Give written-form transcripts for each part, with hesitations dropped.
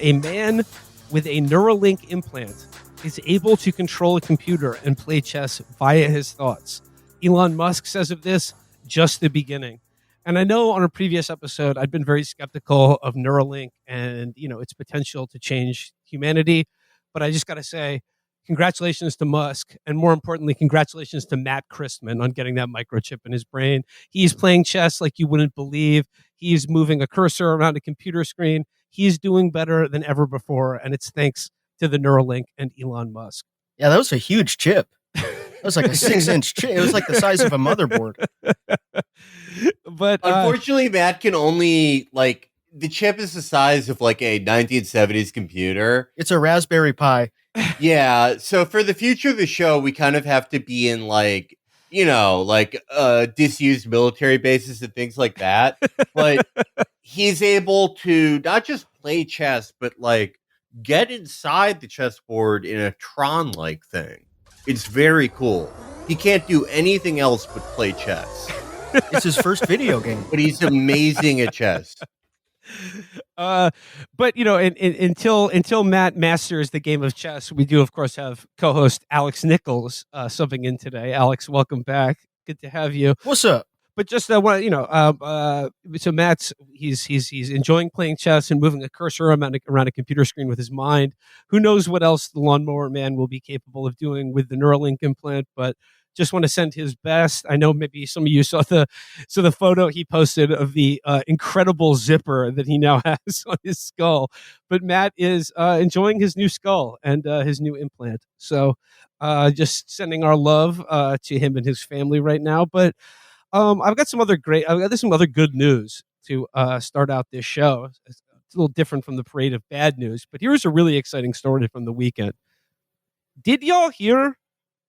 A man with a Neuralink implant is able to control a computer and play chess via his thoughts. Elon Musk says of this, just the beginning. And I know on a previous episode, I'd been very skeptical of Neuralink and, its potential to change humanity. But I just got to say, congratulations to Musk. And more importantly, congratulations to Matt Christman on getting that microchip in his brain. He's playing chess like you wouldn't believe. He's moving a cursor around a computer screen. He's doing better than ever before. And it's thanks to the Neuralink and Elon Musk. Yeah, that was a huge chip. That was like a 6-inch chip. It was like the size of a motherboard. But unfortunately, Matt can only the chip is the size of like a 1970s computer. It's a Raspberry Pi. Yeah. So for the future of the show, we kind of have to be in disused military bases and things like that. But he's able to not just play chess, but get inside the chessboard in a Tron-like thing. It's very cool. He can't do anything else but play chess. It's his first video game. But he's amazing at chess. But until Matt masters the game of chess, we do of course have co-host Alex Nichols subbing in today. Alex, welcome back. Good to have you. What's up? But just so Matt's he's enjoying playing chess and moving a cursor around a computer screen with his mind. Who knows what else the Lawnmower Man will be capable of doing with the Neuralink implant? But just want to send his best. I know maybe some of you saw the photo he posted of the incredible zipper that he now has on his skull. But Matt is enjoying his new skull and his new implant. So just sending our love to him and his family right now. But I've got some other good news to start out this show. It's a little different from the parade of bad news, but here's a really exciting story from the weekend. Did y'all hear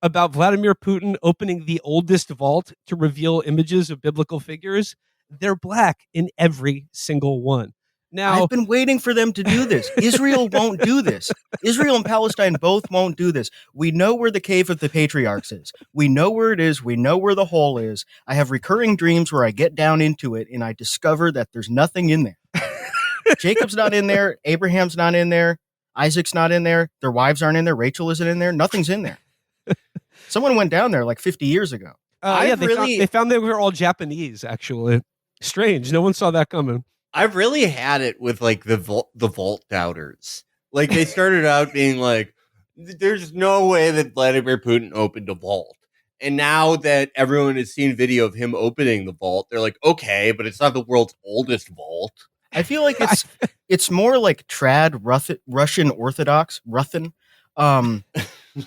about Vladimir Putin opening the oldest vault to reveal images of biblical figures? They're black in every single one. Now, I've been waiting for them to do this. Israel won't do this. Israel and Palestine both won't do this. We know where the cave of the patriarchs is. We know where it is. We know where the hole is. I have recurring dreams where I get down into it and I discover that there's nothing in there. Jacob's not in there. Abraham's not in there. Isaac's not in there. Their wives aren't in there. Rachel isn't in there. Nothing's in there. Someone went down there like 50 years ago. They found they were all Japanese, actually. Strange. No one saw that coming. I've really had it with the vault doubters. They started out being there's no way that Vladimir Putin opened a vault. And now that everyone has seen video of him opening the vault, they're like, okay, but it's not the world's oldest vault. I feel like it's more like trad Russian Orthodox, Ruthin.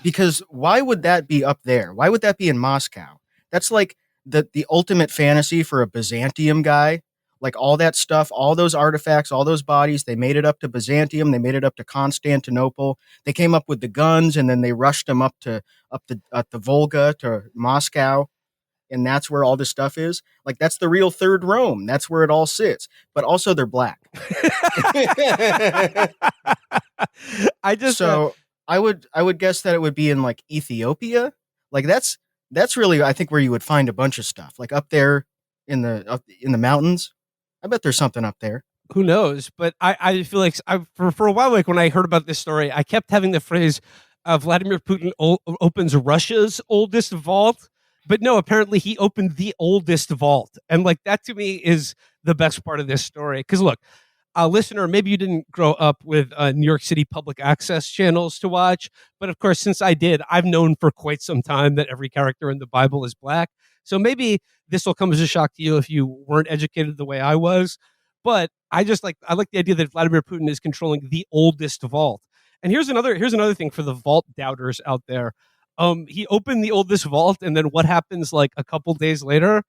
Because why would that be up there? Why would that be in Moscow? That's like the ultimate fantasy for a Byzantium guy. Like all that stuff, all those artifacts, all those bodies, they made it up to Byzantium, they made it up to Constantinople. They came up with the guns and then they rushed them up the Volga to Moscow. And that's where all this stuff is. That's the real third Rome. That's where it all sits. But also they're black. I would guess that it would be in Ethiopia. That's really, I think, where you would find a bunch of stuff. Up there in the mountains. I bet there's something up there. Who knows? But I feel like for a while, when I heard about this story, I kept having the phrase Vladimir Putin opens Russia's oldest vault. But no, apparently he opened the oldest vault. And that to me is the best part of this story. Because look, listener, maybe you didn't grow up with New York City public access channels to watch. But of course, since I did, I've known for quite some time that every character in the Bible is black. So maybe this will come as a shock to you if you weren't educated the way I was. But I like the idea that Vladimir Putin is controlling the oldest vault. And here's another thing for the vault doubters out there. He opened the oldest vault, and then what happens a couple days later?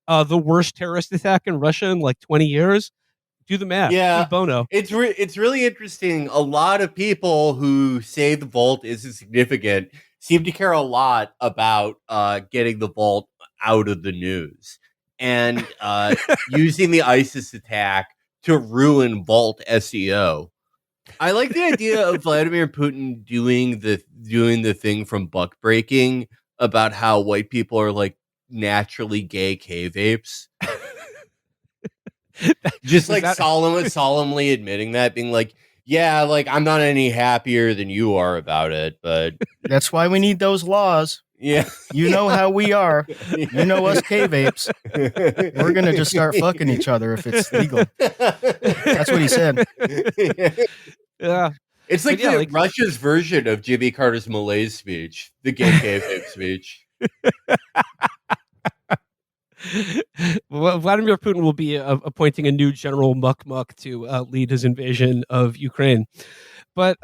The worst terrorist attack in Russia in 20 years. Do the math. Yeah, Bono. It's really interesting. A lot of people who say the vault isn't significant seem to care a lot about getting the vault out of the news and using the ISIS attack to ruin vault SEO. I like the idea of Vladimir Putin doing the thing from Buck Breaking about how white people are naturally gay cave apes. Just solemnly admitting that, being like, Yeah, like I'm not any happier than you are about it, but That's why we need those laws. yeah. You know how we are. You know us K-vapes. We're going to just start fucking each other if it's legal. That's what he said. Yeah. It's like But yeah, Russia's version of Jimmy Carter's malaise speech, the gay K-vape speech. Well, Vladimir Putin will be appointing a new General Muck to lead his invasion of Ukraine. But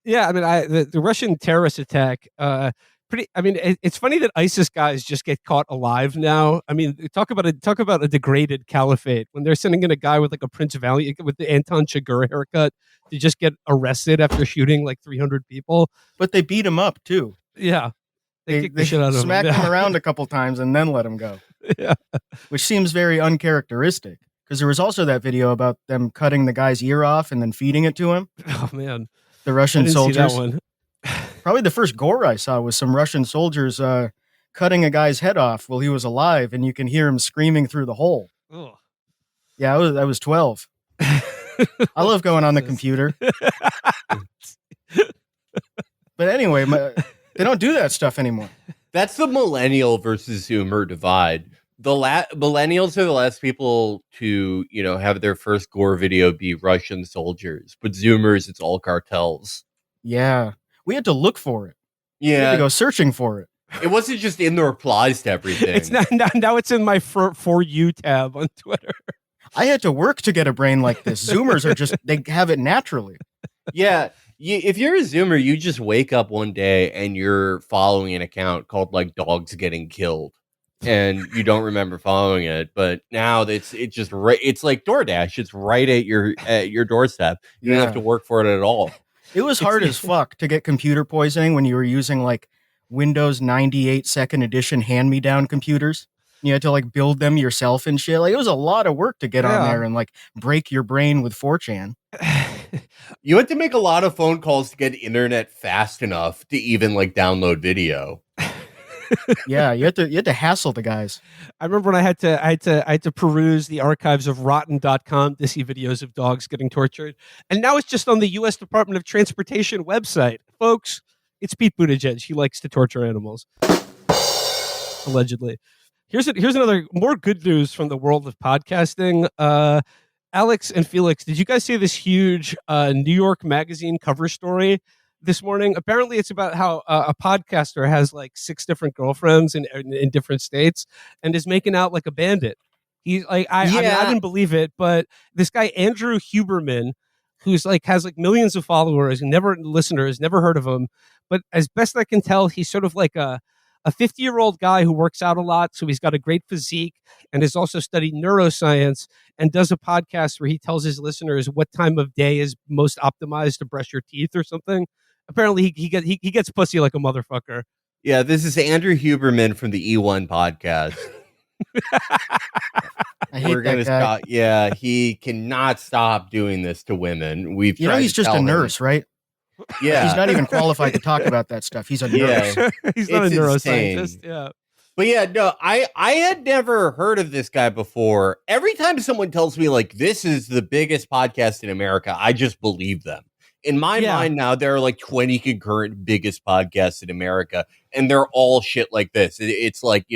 yeah, I mean, the Russian terrorist attack. It's funny that ISIS guys just get caught alive now. I mean, talk about a degraded caliphate when they're sending in a guy with like a Prince Valiant with the Anton Chigurh haircut to just get arrested after shooting like 300 people. But they beat him up too. Yeah, They kicked the shit out of him. smacked him around a couple times and then let him go. Yeah. Which seems very uncharacteristic. Because there was also that video about them cutting the guy's ear off and then feeding it to him. Oh man, The Russian I didn't see soldiers. that one. Probably the first gore I saw was some Russian soldiers cutting a guy's head off while he was alive, and you can hear him screaming through the hole. Ugh. Yeah, I was 12. I love going on the computer. But anyway, they don't do that stuff anymore. That's the millennial versus Zoomer divide. The millennials are the last people to, have their first gore video be Russian soldiers, but Zoomers, it's all cartels. Yeah, we had to look for it. We had Yeah, to go searching for it. it wasn't just in the replies to everything. It's not now. It's in my for you tab on Twitter. I had to work to get a brain like this. Zoomers are just, they have it naturally. Yeah, if you're a Zoomer, you just wake up one day and you're following an account called like Dogs Getting Killed, and you don't remember following it. But now it's just right. It's like DoorDash. It's right at your doorstep. You don't have to work for it at all. It was hard as fuck to get computer poisoning when you were using like Windows 98 second edition hand-me-down computers. You had to like build them yourself and shit. Like it was a lot of work to get on there and like break your brain with 4chan. You had to make a lot of phone calls to get internet fast enough to even like download video. Yeah, you had to hassle the guys. I remember when I had to peruse the archives of rotten.com to see videos of dogs getting tortured. And now it's just on the US Department of Transportation website. Folks, it's Pete Buttigieg. He likes to torture animals. Allegedly. Here's another more good news from the world of podcasting. Alex and Felix, did you guys see this huge New York Magazine cover story this morning? Apparently, it's about how a podcaster has like 6 different girlfriends in different states and is making out like a bandit. He's like, I didn't believe it, but this guy Andrew Huberman, who's like has like millions of followers and listeners, never heard of him, but as best I can tell, he's sort of like a 50-year-old guy who works out a lot, so he's got a great physique and has also studied neuroscience and does a podcast where he tells his listeners what time of day is most optimized to brush your teeth or something. Apparently, he gets pussy like a motherfucker. Yeah, this is Andrew Huberman from the E1 podcast. I hate that guy. Yeah, he cannot stop doing this to women. He's just a nurse, right? Yeah, he's not even qualified to talk about that stuff. He's a nurse. Yeah. He's not a neuroscientist. Insane. Yeah. But yeah, no, I had never heard of this guy before. Every time someone tells me like this is the biggest podcast in America, I just believe them. In my mind now, there are like 20 concurrent biggest podcasts in America, and they're all shit like this. It's like,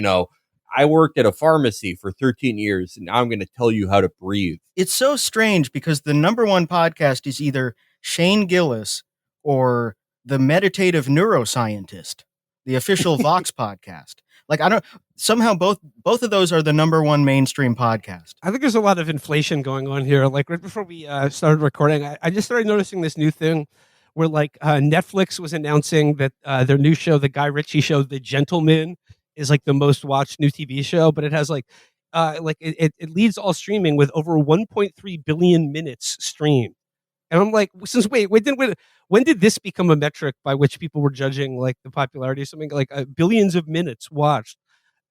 I worked at a pharmacy for 13 years, and now I'm going to tell you how to breathe. It's so strange because the number one podcast is either Shane Gillis or the Meditative Neuroscientist, the official Vox podcast. Like, somehow both of those are the number one mainstream podcast. I think there's a lot of inflation going on here. Like right before we started recording, I just started noticing this new thing where like Netflix was announcing that their new show, the Guy Ritchie show, The Gentleman, is like the most watched new TV show, but it has it leads all streaming with over 1.3 billion minutes streamed. And I'm like, when did this become a metric by which people were judging like the popularity of something like billions of minutes watched?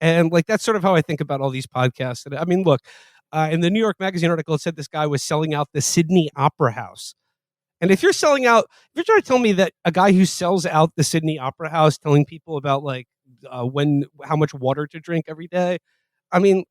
And like, that's sort of how I think about all these podcasts. And I mean, look, in the New York Magazine article, it said this guy was selling out the Sydney Opera House. And if you're trying to tell me that a guy who sells out the Sydney Opera House, telling people about like how much water to drink every day, I mean,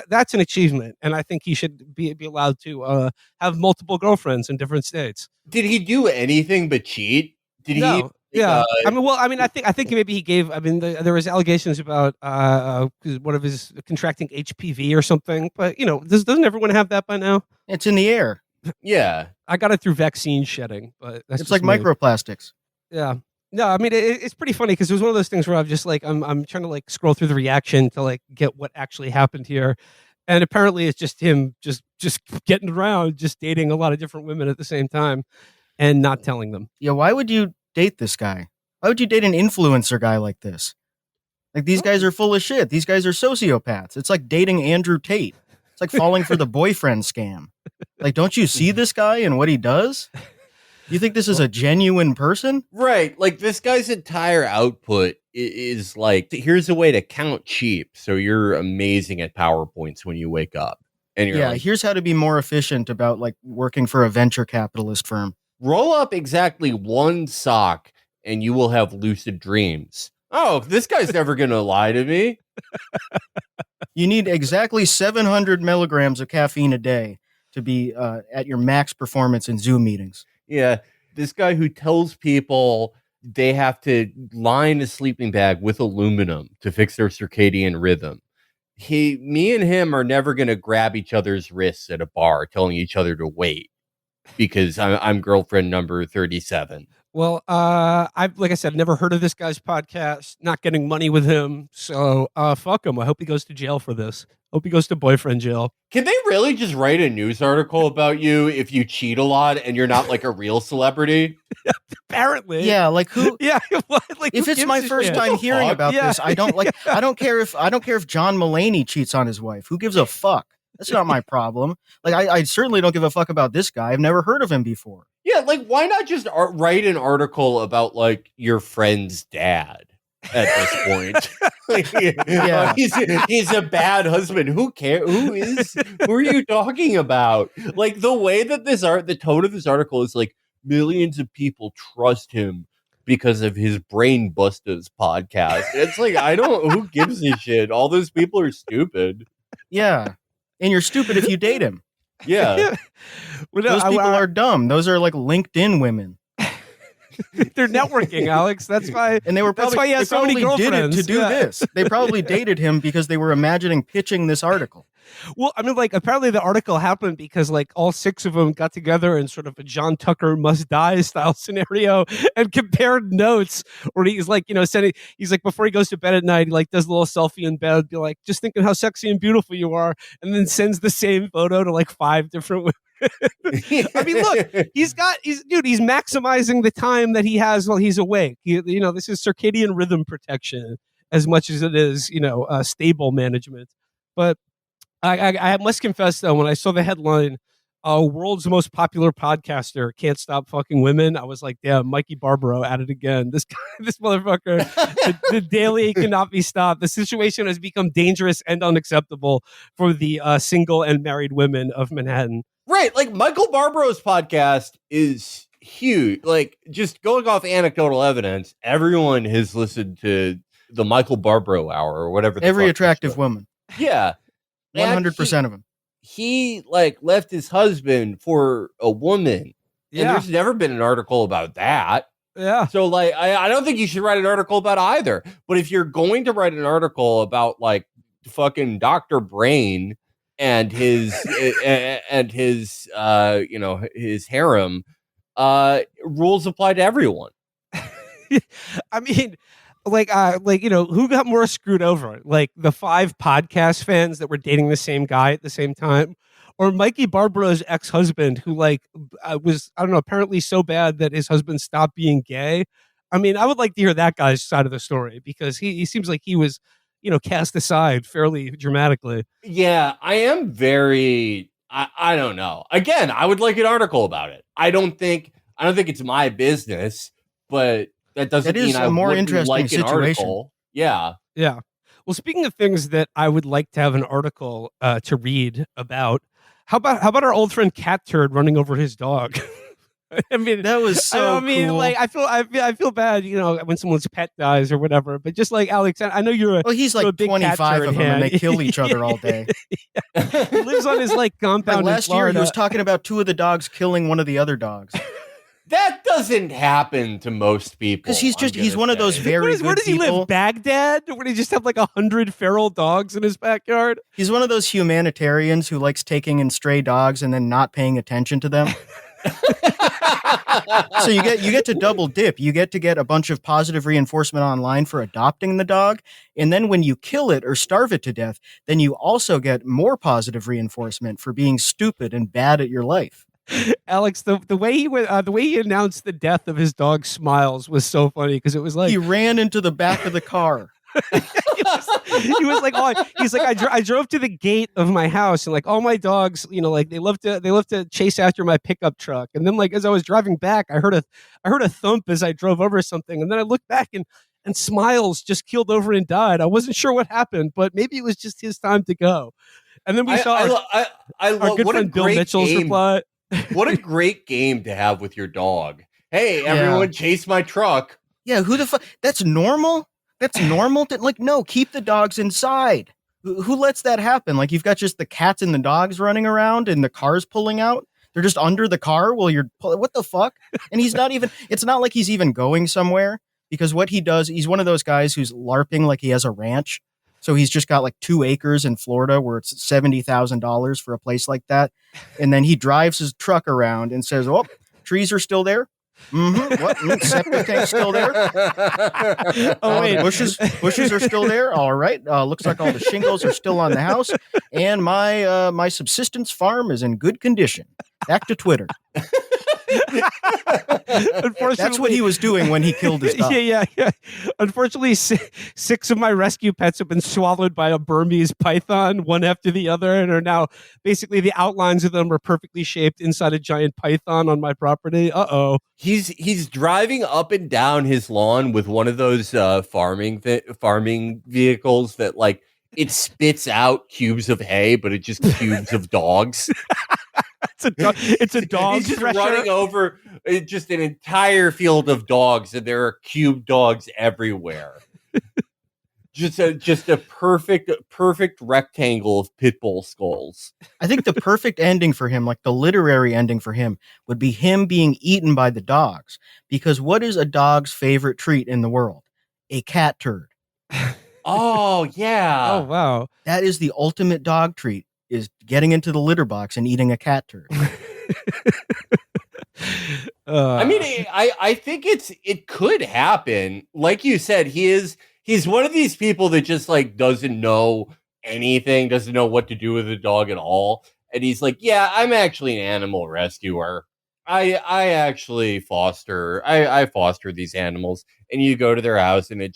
that's an achievement, and I think he should be allowed to have multiple girlfriends in different states. Did he do anything but cheat? Did he? No, yeah. I think maybe he gave. I mean, there was allegations about one of his contracting HPV or something. But doesn't everyone have that by now? It's in the air. Yeah, I got it through vaccine shedding, but that's It's like me. microplastics. Yeah. No, I mean it's pretty funny because it was one of those things where I'm just like I'm trying to like scroll through the reaction to like get what actually happened here, and apparently it's just him just getting around, just dating a lot of different women at the same time, and not telling them. Yeah, why would you date this guy? Why would you date an influencer guy like this? Like, these guys are full of shit. These guys are sociopaths. It's like dating Andrew Tate. It's like falling for the boyfriend scam. Like, don't you see this guy and what he does? You think this is a genuine person? right. Like this guy's entire output is like, here's a way to count sheep, so you're amazing at PowerPoints when you wake up, and you're like, here's how to be more efficient about like working for a venture capitalist firm. roll up exactly one sock, and you will have lucid dreams. Oh, this guy's never gonna lie to me. You need exactly 700 milligrams of caffeine a day to be at your max performance in Zoom meetings. Yeah, this guy who tells people they have to line a sleeping bag with aluminum to fix their circadian rhythm. Me and him are never going to grab each other's wrists at a bar telling each other to wait because I'm girlfriend number 37. Well, like I said, never heard of this guy's podcast. Not getting money with him, so fuck him. I hope he goes to jail for this. Hope he goes to boyfriend jail. Can they really just write a news article about you if you cheat a lot and you're not like a real celebrity? Apparently, Yeah, like who? yeah. Like, If who it's gives my a first shit? time hearing about Yeah. this, I don't care if John Mulaney cheats on his wife. Who gives a fuck? That's not my problem. Like, I certainly don't give a fuck about this guy. I've never heard of him before. Yeah, like why not just write an article about like your friend's dad at this point? Yeah. He's a bad husband. Who cares? Who are you talking about? Like the way that the tone of this article is like millions of people trust him because of his Brain Busters podcast. It's like who gives a shit? All those people are stupid. Yeah. And you're stupid if you date him. Yeah. Well, no, Those people are dumb. Those are like LinkedIn women. they're networking, Alex. That's why. And they were That's probably, why he they has so many probably did it girlfriends. to do Yeah. this. They probably dated him because they were imagining pitching this article. Well, I mean, like apparently the article happened because like all six of them got together in sort of a John Tucker Must Die style scenario and compared notes. Where he's like, he's like before he goes to bed at night, he like does a little selfie in bed, be like, just thinking how sexy and beautiful you are, and then sends the same photo to like 5 different women. I mean, look, he's maximizing the time that he has while he's awake. This is circadian rhythm protection as much as it is, stable management. But I must confess, though, when I saw the headline, world's most popular podcaster can't stop fucking women, I was like, damn, Mikey Barbaro at it again. This guy, this motherfucker, the daily cannot be stopped. The situation has become dangerous and unacceptable for the single and married women of Manhattan. Right, like Michael Barbaro's podcast is huge. Like, just going off anecdotal evidence, everyone has listened to the Michael Barbaro Hour or whatever. Every attractive woman. Yeah, 100% of them. He like left his husband for a woman. And Yeah, there's never been an article about that. yeah. So like, I don't think you should write an article about either. But if you're going to write an article about like fucking Dr. Brain and his his harem, rules apply to everyone. I mean, who got more screwed over? Like the 5 podcast fans that were dating the same guy at the same time, or Mikey Barbaro's ex-husband who was, I don't know, apparently so bad that his husband stopped being gay. I mean, I would like to hear that guy's side of the story because he seems like he was, cast aside fairly dramatically. Yeah, I am very. I don't know. Again, I would like an article about it. I don't think it's my business, but that doesn't That is mean a I more wouldn't interesting like an situation. article. Yeah. Yeah. Well, speaking of things that I would like to have an article to read about, how about our old friend Catturd running over his dog? I mean, That was so I mean, cool. like, I feel bad, when someone's pet dies or whatever. But just like Alex, I know you're Well, he's you're a like big 25 of them, and they kill each other all day. He lives on his like compound Like in last year, he Florida. was talking about 2 of the dogs killing one of the other dogs. That doesn't happen to most people. Because he's one of those very Where good does he people. live? Baghdad? Where he just have like 100 feral dogs in his backyard? He's one of those humanitarians who likes taking in stray dogs and then not paying attention to them. So you get to double dip. You get to get a bunch of positive reinforcement online for adopting the dog, and then when you kill it or starve it to death, then you also get more positive reinforcement for being stupid and bad at your life. Alex, the way he announced the death of his dog Smiles was so funny because it was like He ran into the back of the car. he was like, he's like, I drove to the gate of my house and like all my dogs, like they love to chase after my pickup truck. And then like as I was driving back, I heard a thump as I drove over something, and then I looked back and Smiles just keeled over and died. I wasn't sure what happened, but maybe it was just his time to go. And then we saw our good friend Bill Mitchell's reply. What a great game to have with your dog. Hey, everyone, chase my truck. Yeah, who the fuck? That's normal? That's normal? No, keep the dogs inside. Who lets that happen? Like, you've got just the cats and the dogs running around and the cars pulling out. They're just under the car while you're what the fuck? And he's not even, it's not like he's even going somewhere, because what he does, he's one of those guys who's LARPing like he has a ranch. So he's just got like 2 acres in Florida where it's $70,000 for a place like that. And then he drives his truck around and says, oh, trees are still there. Mm-hmm. What? Septic tank's still there. Oh, wait. Bushes are still there. All right. Looks like all the shingles are still on the house. And my subsistence farm is in good condition. Back to Twitter. That's what he was doing when he killed his dog. Yeah. Unfortunately, 6 of my rescue pets have been swallowed by a Burmese python, one after the other, and are now basically the outlines of them are perfectly shaped inside a giant python on my property. Uh-oh. He's driving up and down his lawn with one of those farming vehicles that like it spits out cubes of hay, but it just cubes of dogs. It's a dog. He's just running over just an entire field of dogs, and there are cube dogs everywhere. just a perfect rectangle of pit bull skulls. I think the perfect ending for him, like the literary ending for him, would be him being eaten by the dogs. Because what is a dog's favorite treat in the world? A cat turd. Oh, yeah. Oh, wow. That is the ultimate dog treat, is getting into the litter box and eating a cat turd. I mean, I think it could happen. Like you said, he's one of these people that just like doesn't know anything, doesn't know what to do with a dog at all. And he's like, yeah, I'm actually an animal rescuer. I actually foster these animals. And you go to their house and it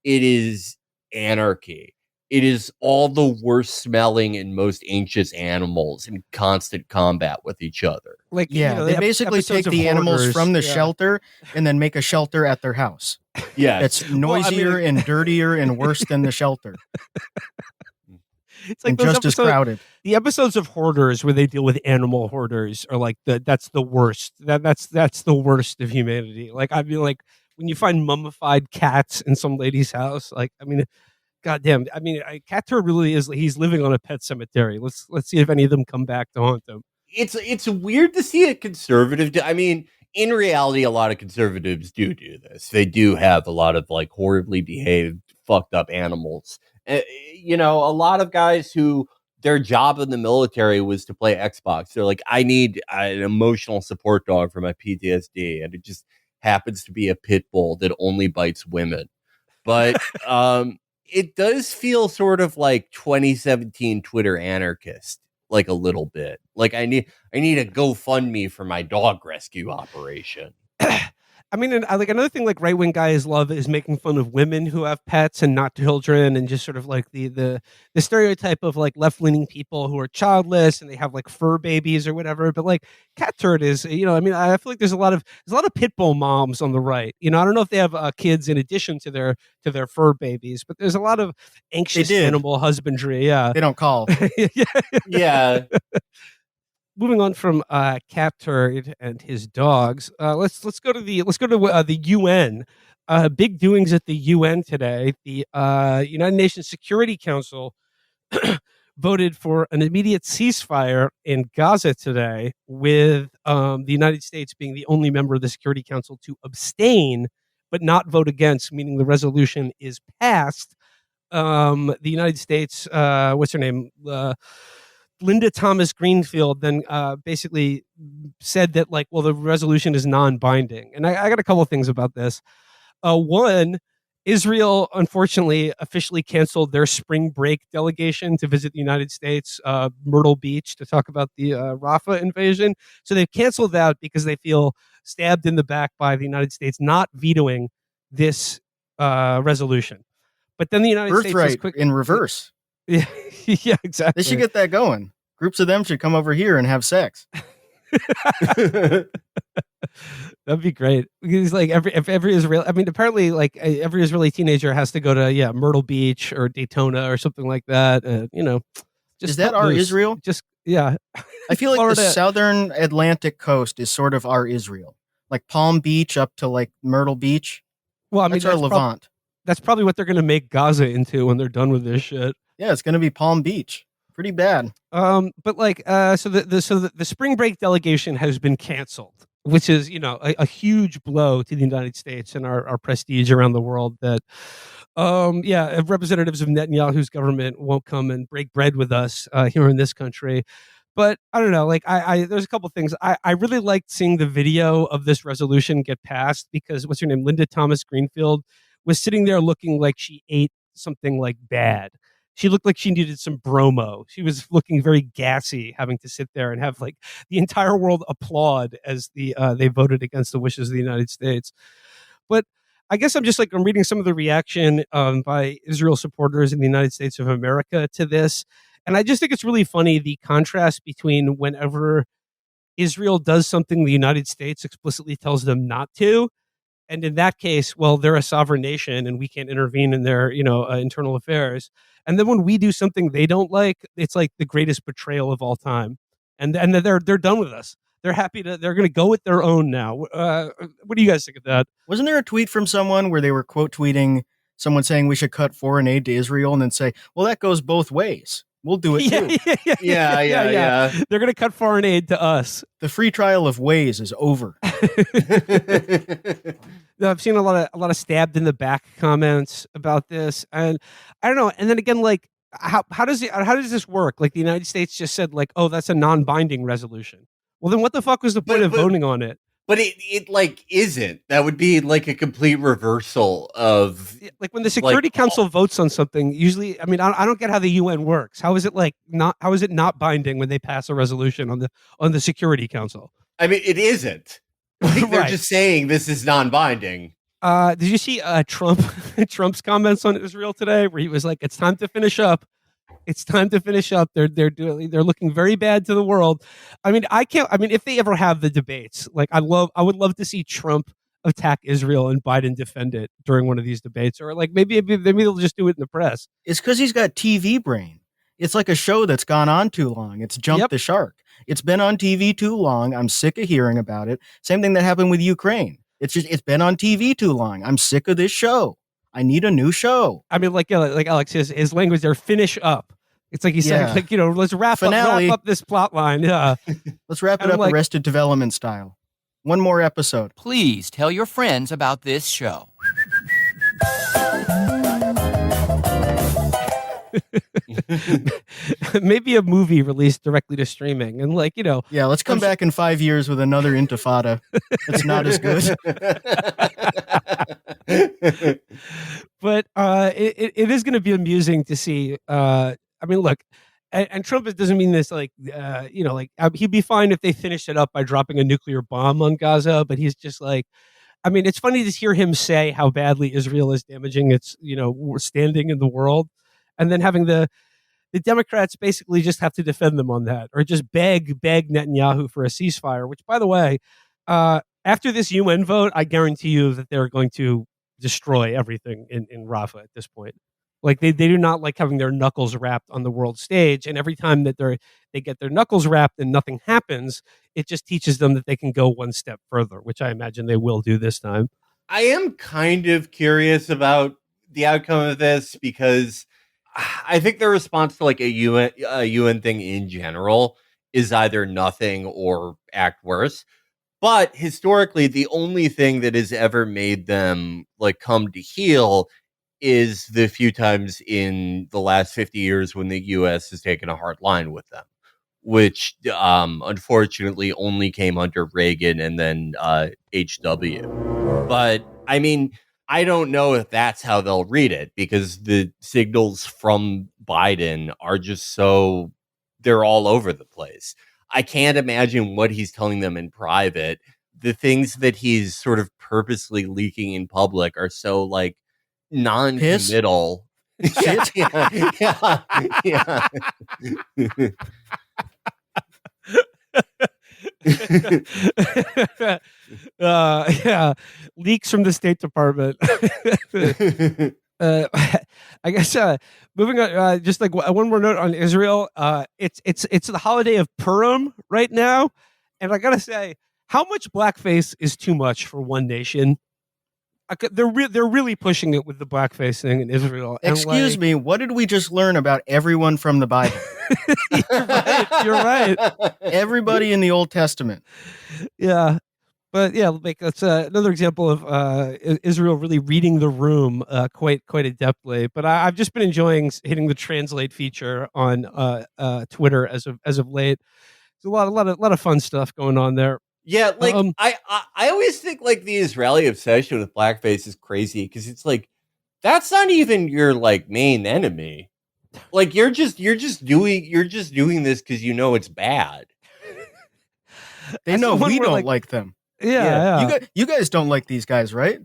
is anarchy. It is all the worst smelling and most anxious animals in constant combat with each other. Like, they basically take the animals from the shelter and then make a shelter at their house. Yeah, it's noisier and dirtier and worse than the shelter. It's like and just as crowded. The episodes of Hoarders where they deal with animal hoarders are like that's the worst. That's the worst of humanity. Like, I mean, like when you find mummified cats in some lady's house, like, I mean, goddamn. I mean, Catturd really is. He's living on a pet cemetery. Let's see if any of them come back to haunt him. It's weird to see a conservative. I mean, in reality, a lot of conservatives do this. They do have a lot of like horribly behaved, fucked up animals. A lot of guys who their job in the military was to play Xbox. They're like, I need an emotional support dog for my PTSD, and it just happens to be a pit bull that only bites women. But it does feel sort of like 2017 Twitter anarchist, like a little bit. Like I need a GoFundMe for my dog rescue operation. I mean, and like another thing, like right-wing guys love is making fun of women who have pets and not children, and just sort of like the stereotype of like left-leaning people who are childless and they have like fur babies or whatever. But like Catturd is, I mean, I feel like there's a lot of pit bull moms on the right. I don't know if they have kids in addition to their fur babies, but there's a lot of anxious animal husbandry. Yeah, they don't call. Yeah. moving on from Catturd and his dogs, let's go to the UN. Big doings at the UN today. The United Nations Security Council voted for an immediate ceasefire in Gaza today, with the United States being the only member of the Security Council to abstain but not vote against, meaning the resolution is passed. The United States, what's her name? Linda Thomas Greenfield then basically said that, like, well, the resolution is non-binding. And I got a couple of things about this. One, Israel, unfortunately, officially canceled their spring break delegation to visit the United States, Myrtle Beach, to talk about the Rafah invasion. So they've canceled that because they feel stabbed in the back by the United States not vetoing this resolution. But then the United Birthright States in reverse. Yeah, yeah, exactly. They should get that going. Groups of them should come over here and have sex. That'd be great. Because like every Israeli, I mean, apparently like every Israeli teenager has to go to Myrtle Beach or Daytona or something like that. Just is that our loose. Israel? Just yeah. I feel like Florida. the southern Atlantic coast is sort of our Israel, like Palm Beach up to like Myrtle Beach. Well, I mean, that's our Levant. That's probably what they're going to make Gaza into when they're done with this shit. Yeah, it's going to be Palm Beach. Pretty bad. But like, so the spring break delegation has been canceled, which is, a huge blow to the United States and our prestige around the world. That, representatives of Netanyahu's government won't come and break bread with us here in this country. But I don't know, like there's a couple things. I really liked seeing the video of this resolution get passed because what's her name? Linda Thomas Greenfield was sitting there looking like she ate something like bad. She looked like she needed some bromo. She was looking very gassy, having to sit there and have like the entire world applaud as they voted against the wishes of the United States. But I guess I'm reading some of the reaction by Israel supporters in the United States of America to this. And I just think it's really funny, the contrast between whenever Israel does something the United States explicitly tells them not to. And in that case, well, they're a sovereign nation and we can't intervene in their, internal affairs. And then when we do something they don't like, it's like the greatest betrayal of all time. And they're done with us. They're going to go with their own now. What do you guys think of that? Wasn't there a tweet from someone where they were quote tweeting someone saying we should cut foreign aid to Israel and then say, well, that goes both ways. We'll do it too. Yeah. They're going to cut foreign aid to us. The free trial of ways is over. I've seen a lot of stabbed in the back comments about this, and I don't know. And then again, like how does this work? Like the United States just said, like, oh, that's a non-binding resolution. Well, then what the fuck was the point of voting on it? But it like isn't. That would be like a complete reversal of like when the Security Council votes on something. Usually, I mean, I don't get how the UN works. How is it not binding when they pass a resolution on the Security Council? I mean, it isn't. I think they're just saying this is non-binding. Did you see Trump's comments on Israel today, where he was like, "It's time to finish up. It's time to finish up. They're looking very bad to the world." I mean, if they ever have the debates, like I would love to see Trump attack Israel and Biden defend it during one of these debates, or like maybe they'll just do it in the press. It's because he's got TV brain. It's like a show that's gone on too long. It's jumped the shark. It's been on TV too long. I'm sick of hearing about it. Same thing that happened with Ukraine. It's been on TV too long. I'm sick of this show. I need a new show. I mean, like Alex, his language there, finish up. It's like he's saying, like, let's wrap up this plot line. Yeah. Let's wrap it up Arrested Development style. One more episode. Please tell your friends about this show. Maybe a movie released directly to streaming, and Yeah, let's come back in 5 years with another Intifada. It's not as good. But it is going to be amusing to see. I mean, look, and Trump doesn't mean this he'd be fine if they finished it up by dropping a nuclear bomb on Gaza, but he's just like, I mean, it's funny to hear him say how badly Israel is damaging its, standing in the world, and then having the Democrats basically just have to defend them on that, or just beg Netanyahu for a ceasefire, which, by the way, after this UN vote, I guarantee you that they're going to destroy everything in Rafah at this point. Like they do not like having their knuckles wrapped on the world stage. And every time that they get their knuckles wrapped and nothing happens, it just teaches them that they can go one step further, which I imagine they will do this time. I am kind of curious about the outcome of this because I think the response to like a UN thing in general is either nothing or act worse. But historically, the only thing that has ever made them like come to heel is the few times in the last 50 years when the US has taken a hard line with them, which unfortunately only came under Reagan and then HW. But I mean, I don't know if that's how they'll read it because the signals from Biden are just so they're all over the place. I can't imagine what he's telling them in private. The things that he's sort of purposely leaking in public are so like non-committal. Shit. Yeah. Yeah, leaks from the State Department. I guess moving on, just like one more note on Israel. It's the holiday of Purim right now, and I gotta say, how much blackface is too much for one nation? They're really pushing it with the blackface thing in Israel. Excuse me, what did we just learn about everyone from the Bible? You're right. Everybody in the Old Testament. Yeah. But yeah, like that's another example of Israel really reading the room quite adeptly. But I've just been enjoying hitting the translate feature on Twitter as of late. There's a lot of fun stuff going on there. Yeah, like I always think like the Israeli obsession with blackface is crazy because it's like that's not even your like main enemy. Like you're just doing this because you know it's bad. They know we don't like them. Yeah. You guys don't like these guys, right?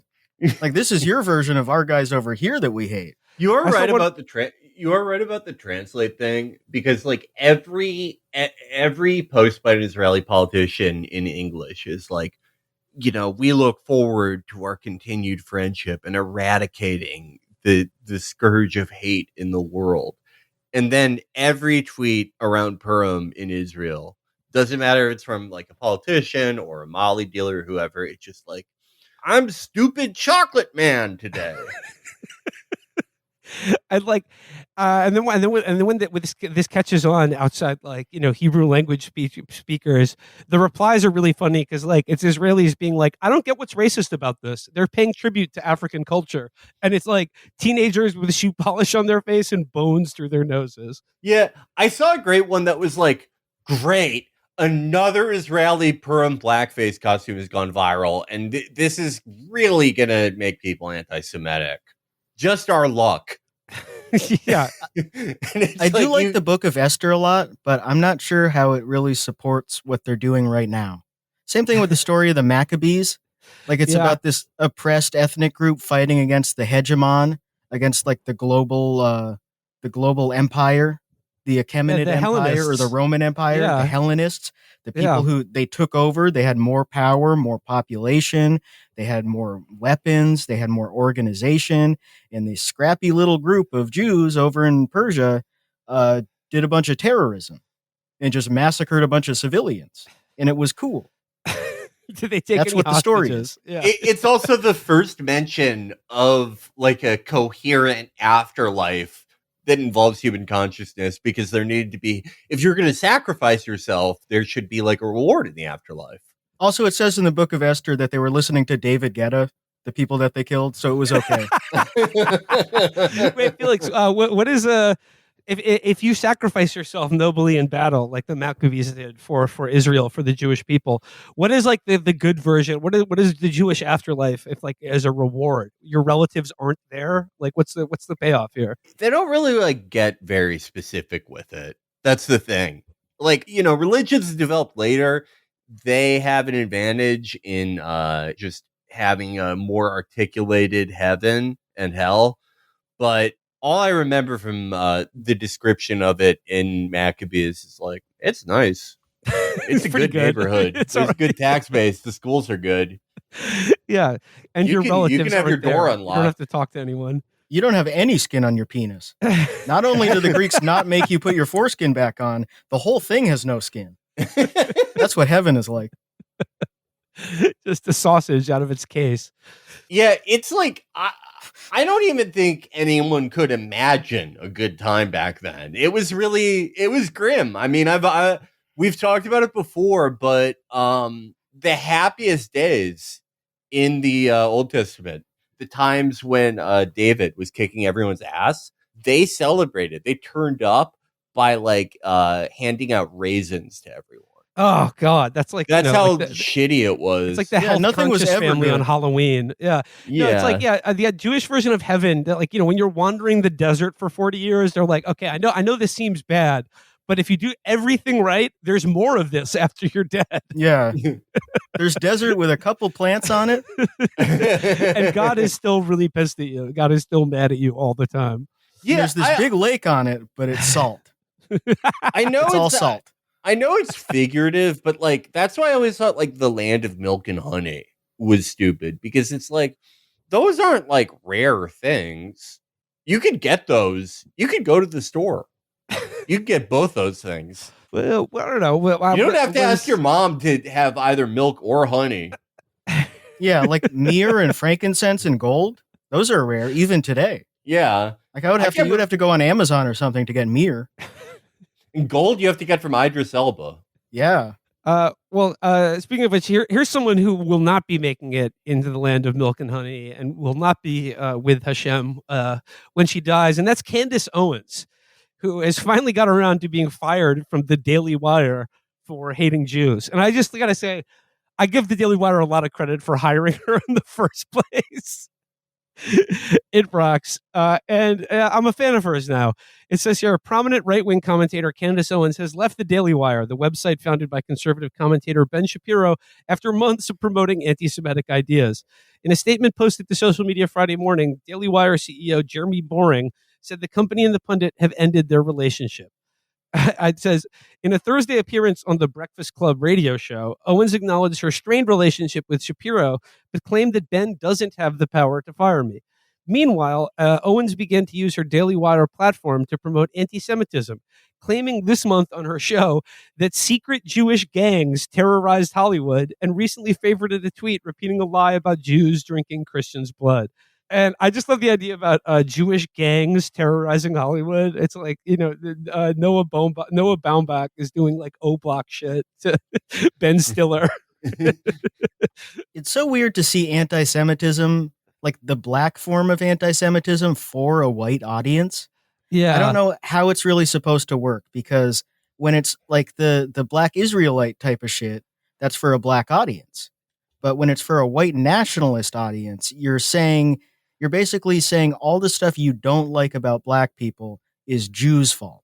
Like this is your version of our guys over here that we hate. You are right about the translate thing because like every post by an Israeli politician in English is like, you know, we look forward to our continued friendship and eradicating the scourge of hate in the world. And then every tweet around Purim in Israel, doesn't matter if it's from like a politician or a Molly dealer or whoever, it's just like, I'm stupid chocolate man today. I'd like, and then when this catches on outside, like, you know, Hebrew language speakers, the replies are really funny because like it's Israelis being like, I don't get what's racist about this. They're paying tribute to African culture, and it's like teenagers with shoe polish on their face and bones through their noses. Yeah, I saw a great one that was like, great. Another Israeli Purim blackface costume has gone viral, and this is really gonna make people anti-Semitic. Just our luck. Yeah. I do like the Book of Esther a lot, but I'm not sure how it really supports what they're doing right now. Same thing with the story of the Maccabees. Like it's about this oppressed ethnic group fighting against the hegemon, against like the global empire, the Achaemenid Empire or the Roman Empire, the Hellenists, the people who they took over. They had more power, more population, they had more weapons, they had more organization, and this scrappy little group of Jews over in Persia did a bunch of terrorism and just massacred a bunch of civilians, and it was cool. Did they take That's what the story is. Yeah. It's also the first mention of like a coherent afterlife that involves human consciousness, because there needed to be, if you're going to sacrifice yourself, there should be like a reward in the afterlife. Also, it says in the Book of Esther that they were listening to David Guetta, the people that they killed, so it was okay. Wait, Felix, what is if you sacrifice yourself nobly in battle, like the Maccabees did for Israel, for the Jewish people, what is like the good version? What is the Jewish afterlife if like as a reward? Your relatives aren't there. Like what's the payoff here? They don't really like get very specific with it. That's the thing. Like, you know, religions developed later. They have an advantage in just having a more articulated heaven and hell. But all I remember from the description of it in Maccabees is like, it's nice. It's a good neighborhood. There's a good tax base. The schools are good. Yeah, and your relatives you can have your door unlocked. You don't have to talk to anyone. You don't have any skin on your penis. Not only do the Greeks not make you put your foreskin back on, the whole thing has no skin. That's what heaven is like. Just a sausage out of its case. Yeah, it's like I don't even think anyone could imagine a good time back then. It was grim. I mean, we've talked about it before, but the happiest days in the Old Testament, the times when David was kicking everyone's ass, they celebrated. They turned up by like handing out raisins to everyone. Oh God, that's like That's how like shitty it was. It's like the health nothing was conscious ever family good. on Halloween. Yeah, yeah. No, it's like the Jewish version of heaven. That like when you're wandering the desert for 40 years, they're like, okay, I know this seems bad, but if you do everything right, there's more of this after you're dead. Yeah. There's desert with a couple plants on it. And God is still really pissed at you. God is still mad at you all the time. Yeah, There's this big lake on it, but it's salt. I know It's all salt. I know it's figurative, but like that's why I always thought like the land of milk and honey was stupid, because it's like those aren't like rare things. You could get those. You could go to the store. You can get both those things. Well, I don't know. You don't have to ask your mom to have either milk or honey. Yeah, like myrrh and frankincense and gold. Those are rare even today. Yeah. Like you would have to go on Amazon or something to get myrrh. And gold you have to get from Idris Elba. Yeah. Speaking of which, here's someone who will not be making it into the land of milk and honey and will not be with Hashem when she dies, and that's Candace Owens, who has finally got around to being fired from the Daily Wire for hating Jews. And I just got to say, I give the Daily Wire a lot of credit for hiring her in the first place. It rocks. And I'm a fan of hers now. It says here, a prominent right-wing commentator, Candace Owens, has left the Daily Wire, the website founded by conservative commentator Ben Shapiro, after months of promoting anti-Semitic ideas. In a statement posted to social media Friday morning, Daily Wire CEO Jeremy Boring said the company and the pundit have ended their relationship. It says, in a Thursday appearance on the Breakfast Club radio show, Owens acknowledged her strained relationship with Shapiro, but claimed that Ben doesn't have the power to fire me. Meanwhile, Owens began to use her Daily Wire platform to promote anti-Semitism, claiming this month on her show that secret Jewish gangs terrorized Hollywood, and recently favorited a tweet repeating a lie about Jews drinking Christians' blood. And I just love the idea about Jewish gangs terrorizing Hollywood. It's like, Noah Baumbach is doing like O-Block shit to Ben Stiller. It's so weird to see anti-Semitism, like the black form of anti-Semitism, for a white audience. Yeah. I don't know how it's really supposed to work, because when it's like the black Israelite type of shit, that's for a black audience. But when it's for a white nationalist audience, you're basically saying all the stuff you don't like about black people is Jews' fault.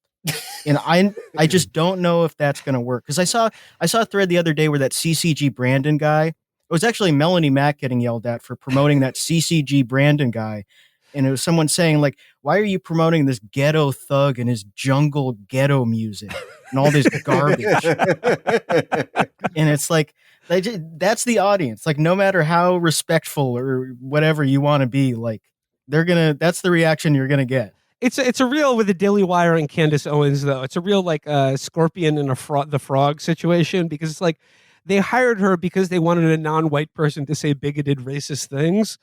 And I just don't know if that's going to work. Because I saw a thread the other day where that CCG Brandon guy, it was actually Melanie Mack getting yelled at for promoting that CCG Brandon guy. And it was someone saying, like, why are you promoting this ghetto thug and his jungle ghetto music and all this garbage? And it's like, that's the audience. Like, no matter how respectful or whatever you want to be, like, that's the reaction you're going to get. It's a real, with the Daily Wire and Candace Owens, though, it's a real like Scorpion and the Frog situation, because it's like they hired her because they wanted a non-white person to say bigoted, racist things.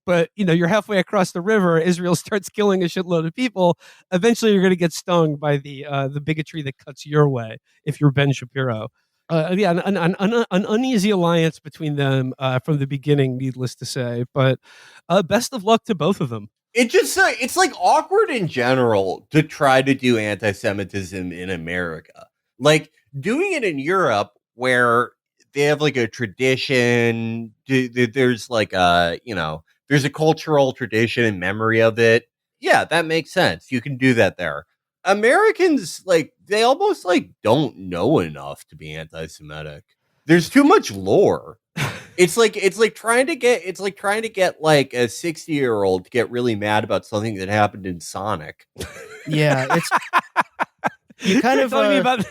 But, you're halfway across the river, Israel starts killing a shitload of people. Eventually, you're going to get stung by the bigotry that cuts your way if you're Ben Shapiro. An uneasy alliance between them from the beginning, needless to say. But best of luck to both of them. It's like awkward in general to try to do anti-Semitism in America. Like doing it in Europe, where they have like a tradition. There's like there's a cultural tradition and memory of it. Yeah, that makes sense. You can do that there. Americans, like, they almost like don't know enough to be anti-Semitic. There's too much lore. It's like trying to get like a 60-year-old to get really mad about something that happened in Sonic. Yeah, it's you kind of telling me about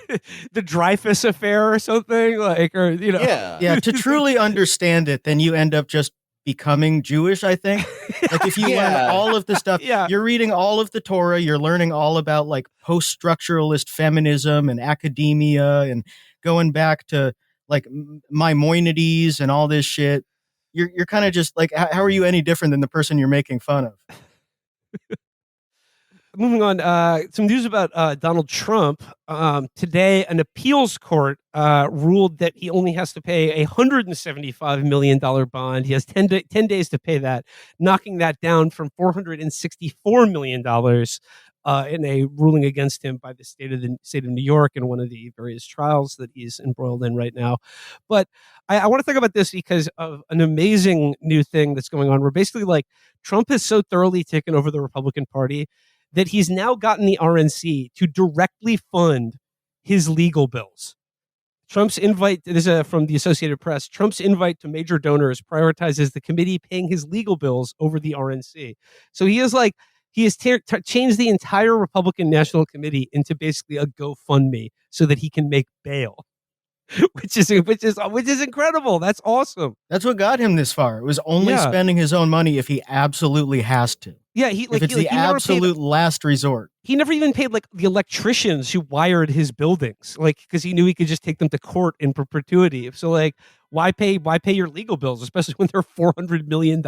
the Dreyfus affair or something, like, or Yeah. To truly understand it, then you end up just becoming Jewish, I think. Like if you Yeah. learn all of the stuff, Yeah. you're reading all of the Torah, you're learning all about like post-structuralist feminism and academia and going back to like Maimonides and all this shit. You're kind of just like, how are you any different than the person you're making fun of? Moving on, some news about Donald Trump. Today, an appeals court ruled that he only has to pay a $175 million bond. He has 10 days to pay that, knocking that down from $464 million in a ruling against him by the state of New York in one of the various trials that he's embroiled in right now. But I want to think about this because of an amazing new thing that's going on. Where basically, like, Trump has so thoroughly taken over the Republican Party that he's now gotten the RNC to directly fund his legal bills. Trump's invite, this is from the Associated Press, Trump's invite to major donors prioritizes the committee paying his legal bills over the RNC. So he has changed the entire Republican National Committee into basically a GoFundMe so that he can make bail. which is incredible. That's awesome. That's what got him this far. It was only spending his own money if he absolutely has to. Yeah, if it's the absolute last resort. He never even paid like the electricians who wired his buildings, like because he knew he could just take them to court in perpetuity. So like, why pay your legal bills, especially when they're $400 million?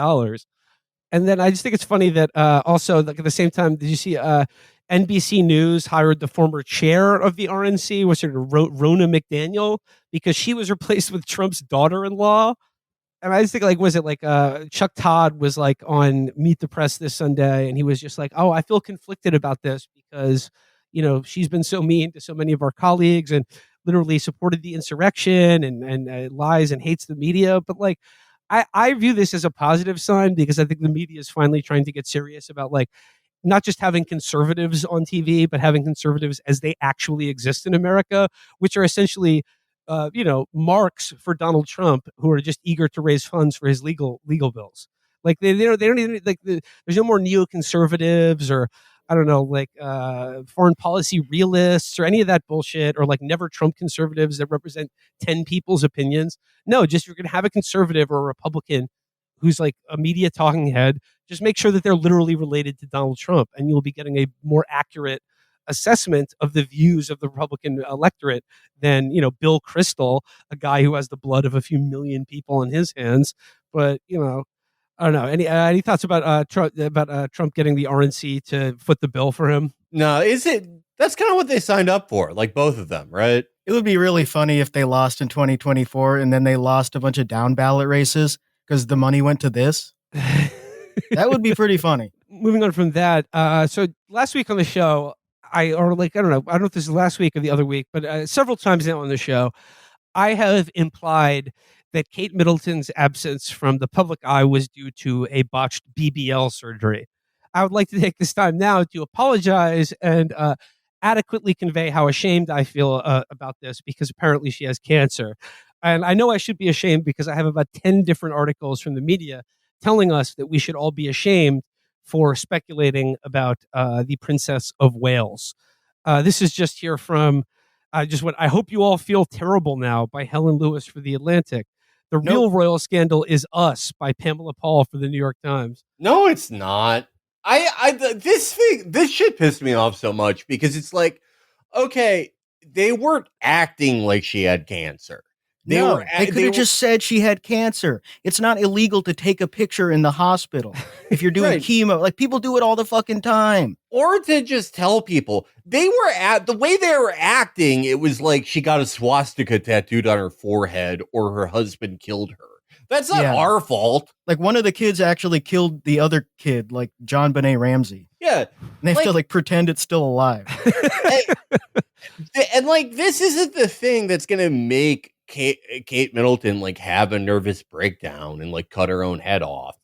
And then I just think it's funny that also like at the same time, did you see NBC News hired the former chair of the RNC, was Rona McDaniel, because she was replaced with Trump's daughter-in-law. And I just think, like, was it like Chuck Todd was like on Meet the Press this Sunday, and he was just like, "Oh, I feel conflicted about this because, you know, she's been so mean to so many of our colleagues and literally supported the insurrection and lies and hates the media." But like, I view this as a positive sign because I think the media is finally trying to get serious about like not just having conservatives on TV, but having conservatives as they actually exist in America, which are essentially marks for Donald Trump who are just eager to raise funds for his legal bills. Like they don't even like there's no more neoconservatives or I don't know, like foreign policy realists or any of that bullshit, or like never Trump conservatives that represent 10 people's opinions. No, just you're going to have a conservative or a Republican who's like a media talking head. Just make sure that they're literally related to Donald Trump, and you'll be getting a more accurate assessment of the views of the Republican electorate than, you know, Bill Kristol, a guy who has the blood of a few million people in his hands. But, you know, I don't know. Any thoughts about Trump getting the RNC to foot the bill for him? No, that's kind of what they signed up for, like both of them, right? It would be really funny if they lost in 2024 and then they lost a bunch of down ballot races because the money went to this. That would be pretty funny. Moving on from that, so last week on the show, I don't know if this is last week or the other week, but several times now on the show, I have implied that Kate Middleton's absence from the public eye was due to a botched BBL surgery. I would like to take this time now to apologize and adequately convey how ashamed I feel about this, because apparently she has cancer. And I know I should be ashamed because I have about 10 different articles from the media telling us that we should all be ashamed for speculating about the Princess of Wales. This is just here from what I hope you all feel terrible now by Helen Lewis for The Atlantic. The real royal scandal is us by Pamela Paul for the New York Times. No, it's not. This shit pissed me off so much because it's like, okay, they weren't acting like she had cancer. They could have just said she had cancer. It's not illegal to take a picture in the hospital if you're doing chemo. Like, people do it all the fucking time. Or to just tell people. The way they were acting, it was like she got a swastika tattooed on her forehead or her husband killed her. That's not our fault. Like, one of the kids actually killed the other kid, like John Benet Ramsey. Yeah. And they have to pretend it's still alive. and this isn't the thing that's going to make Kate Middleton have a nervous breakdown and cut her own head off.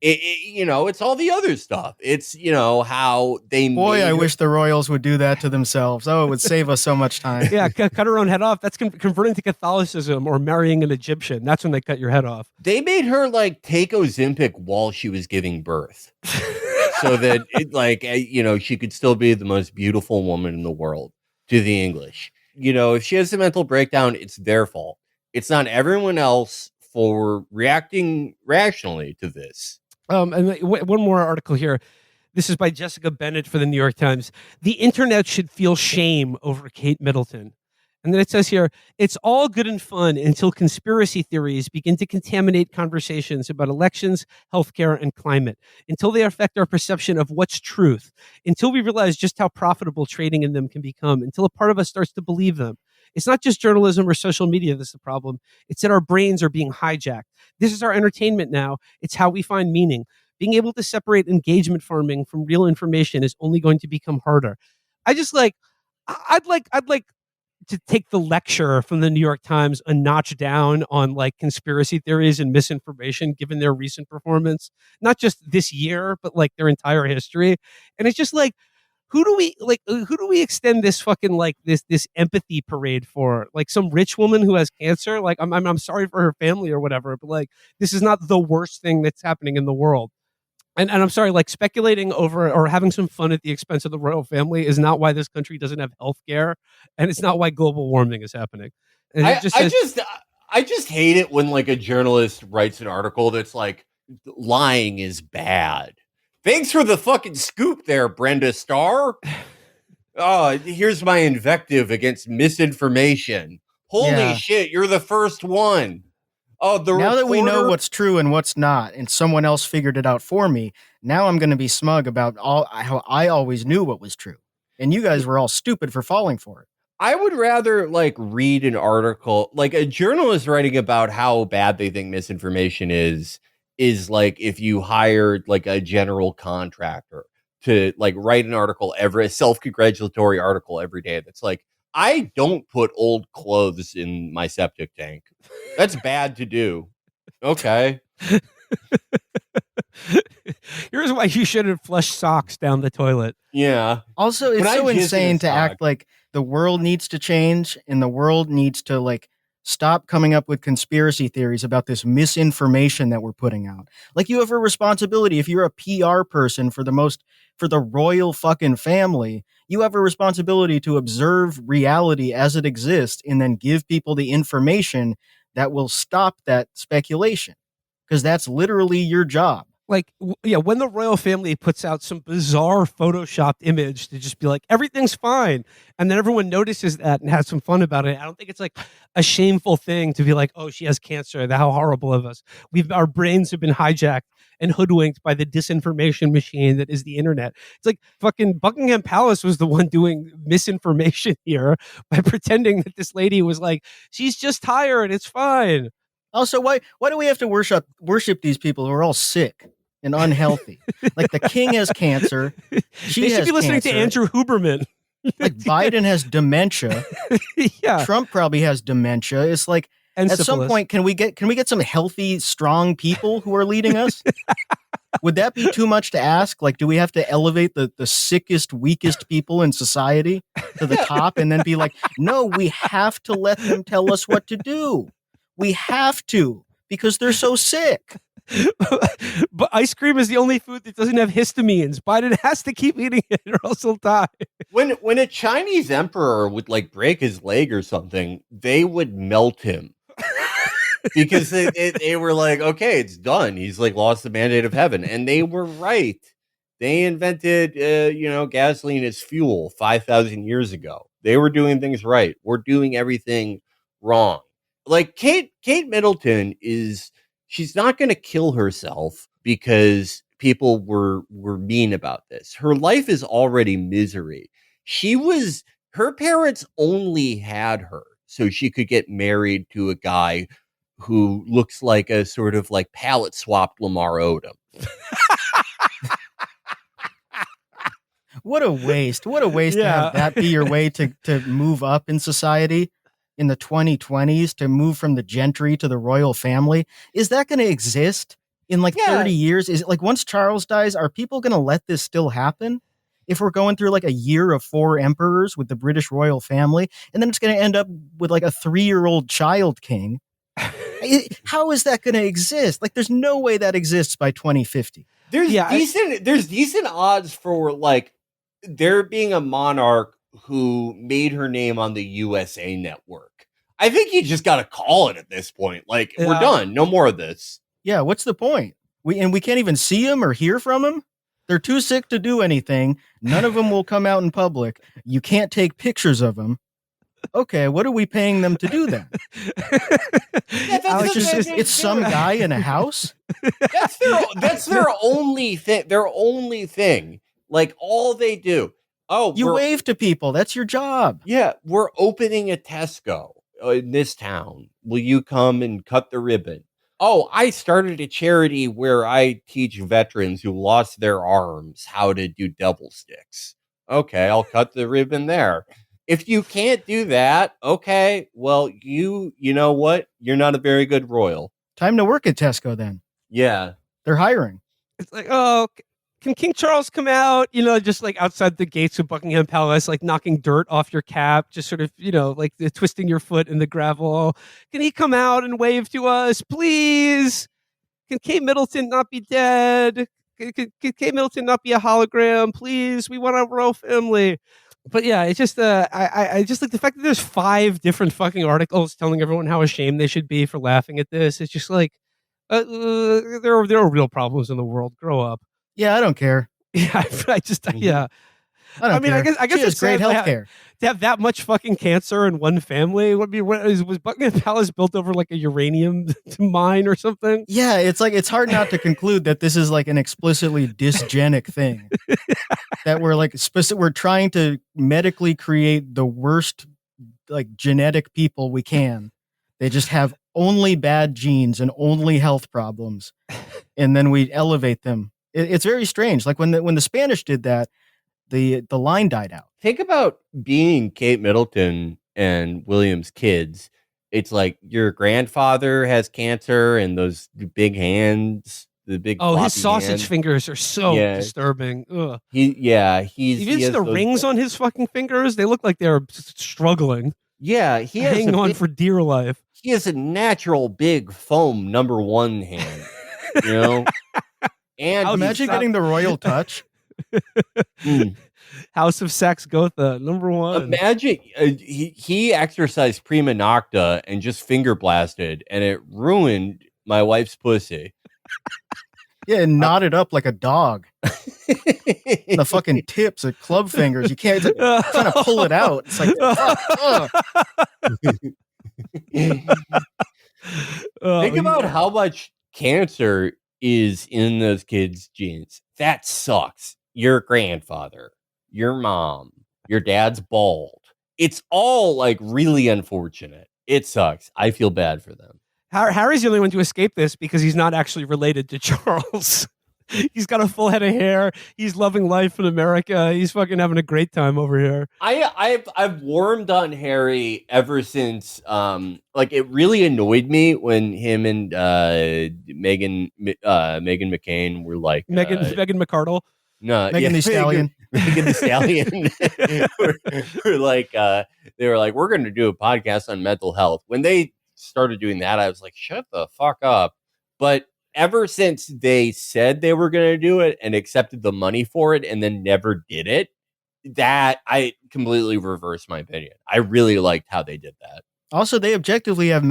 It's all the other stuff. It's how they. Boy, I wish the royals would do that to themselves. Oh, it would save us so much time. Yeah, cut her own head off. That's converting to Catholicism or marrying an Egyptian. That's when they cut your head off. They made her take Ozempic while she was giving birth, so that she could still be the most beautiful woman in the world to the English. If she has a mental breakdown, it's their fault. It's not everyone else's for reacting rationally to this. And one more article here. This is by Jessica Bennett for the New York Times. The internet should feel shame over Kate Middleton. And then it says here, it's all good and fun until conspiracy theories begin to contaminate conversations about elections, healthcare, and climate, until they affect our perception of what's truth, until we realize just how profitable trading in them can become, until a part of us starts to believe them. It's not just journalism or social media that's the problem. It's that our brains are being hijacked. This is our entertainment now. It's how we find meaning. Being able to separate engagement farming from real information is only going to become harder. I'd like to take the lecture from the New York Times a notch down on like conspiracy theories and misinformation, given their recent performance, not just this year, but like their entire history. And it's just like, who do we extend this fucking like this empathy parade for? Like some rich woman who has cancer? Like I'm sorry for her family or whatever, but like this is not the worst thing that's happening in the world. And I'm sorry, like speculating over or having some fun at the expense of the royal family is not why this country doesn't have health care, and it's not why global warming is happening. And I just hate it when like a journalist writes an article that's like lying is bad. Thanks for the fucking scoop there, Brenda Starr. Oh, here's my invective against misinformation. Holy shit, you're the first one. Oh, now that we know what's true and what's not, and someone else figured it out for me, now I'm going to be smug about how I always knew what was true, and you guys were all stupid for falling for it. I would rather like read an article, like a journalist writing about how bad they think misinformation is like if you hired like a general contractor to like write an article a self-congratulatory article every day. That's like, I don't put old clothes in my septic tank. That's bad to do. Okay. Here's why you shouldn't flush socks down the toilet. Yeah. Also, it's so insane to act like the world needs to change and the world needs to like stop coming up with conspiracy theories about this misinformation that we're putting out. Like you have a responsibility. If you're a PR person for the royal fucking family, you have a responsibility to observe reality as it exists and then give people the information that will stop that speculation. Because that's literally your job. Like, when the royal family puts out some bizarre photoshopped image to just be like, everything's fine, and then everyone notices that and has some fun about it, I don't think it's like a shameful thing to be like, oh, she has cancer, how horrible of us. Our brains have been hijacked and hoodwinked by the disinformation machine that is the internet. It's like fucking Buckingham Palace was the one doing misinformation here by pretending that this lady was like, she's just tired, it's fine. Also, why do we have to worship these people who are all sick and unhealthy? Like the king has cancer. They should be listening to Andrew Huberman. Like Biden has dementia. Yeah. Trump probably has dementia. It's like and at syphilis. Some point, can we get some healthy, strong people who are leading us? Would that be too much to ask? Like, do we have to elevate the sickest, weakest people in society to the top and then be like, no, we have to let them tell us what to do. We have to, because they're so sick. But ice cream is the only food that doesn't have histamines. Biden has to keep eating it or else he'll die. When a Chinese emperor would like break his leg or something, they would melt him. Because they were like, okay, it's done. He's like lost the mandate of heaven. And they were right. They invented, gasoline as fuel 5,000 years ago. They were doing things right. We're doing everything wrong. Like Kate Middleton she's not going to kill herself because people were mean about this. Her life is already misery. Her parents only had her so she could get married to a guy who looks like a sort of like palette swapped Lamar Odom. What a waste. What a waste to have that be your way to move up in society. In the 2020s, to move from the gentry to the royal family. Is that going to exist in 30 years? Is it like once Charles dies, are people going to let this still happen? If we're going through like a year of 4 emperors with the British royal family, and then it's going to end up with like a 3-year-old child king. How is that going to exist? Like there's no way that exists by 2050. There's decent odds for like there being a monarch who made her name on the USA Network. I think you just got to call it at this point. Like, we're Yeah. done. No more of this. Yeah, what's the point? We can't even see him or hear from him. They're too sick to do anything. None of them will come out in public. You can't take pictures of them. Okay, what are we paying them to do then? It's some guy in a house. That's their only thing. Their only thing. Like, all they do. Oh, You wave to people. That's your job. Yeah, we're opening a Tesco in this town. Will you come and cut the ribbon? Oh, I started a charity where I teach veterans who lost their arms how to do double sticks. Okay, I'll cut the ribbon there. If you can't do that, okay, well, you know what? You're not a very good royal. Time to work at Tesco then. Yeah. They're hiring. It's like, oh, can King Charles come out, just like outside the gates of Buckingham Palace, like knocking dirt off your cap, just sort of, like twisting your foot in the gravel. Can he come out and wave to us, please? Can Kate Middleton not be dead? Can Kate Middleton not be a hologram, please? We want our royal family. But yeah, it's just I just like the fact that there's 5 different fucking articles telling everyone how ashamed they should be for laughing at this. It's just like there are real problems in the world. Grow up. Yeah, I don't care. Yeah, yeah. I mean, care. I guess it's it's great sad healthcare. to have that much fucking cancer in one family. Was Buckingham Palace built over like a uranium mine or something? Yeah, it's hard not to conclude that this is like an explicitly dysgenic thing. That we're trying to medically create the worst like genetic people we can. They just have only bad genes and only health problems, and then we elevate them. It's very strange. Like when the Spanish did that, the line died out. Think about being Kate Middleton and William's kids. It's like your grandfather has cancer and those big hands, the big his sausage hands. fingers are so disturbing. Ugh. He has the rings on his fucking fingers. They look like they're struggling. Yeah, he has hanging on for dear life. He has a natural big foam number 1 hand, And imagine getting the royal touch. House of Saxe Gotha, number 1. Imagine he exercised prima nocta and just finger blasted, and it ruined my wife's pussy. Yeah, and knotted up like a dog. The fucking tips are club fingers. You can't trying to pull it out. It's like, think about how much cancer is in those kids' genes. That sucks. Your grandfather, your mom, your dad's bald. It's all like really unfortunate. It sucks. I feel bad for them. Harry's the only one to escape this because he's not actually related to Charles. He's got a full head of hair. He's loving life in America. He's fucking having a great time over here. I've warmed on Harry ever since. Like it really annoyed me when him and Meghan McCain were like Meghan McCardle. No, Megan the Stallion. Megan the Stallion. We're like, they were like, we're going to do a podcast on mental health. When they started doing that, I was like, shut the fuck up. But ever since they said they were going to do it and accepted the money for it and then never did it, that I completely reversed my opinion. I really liked how they did that. Also, they objectively have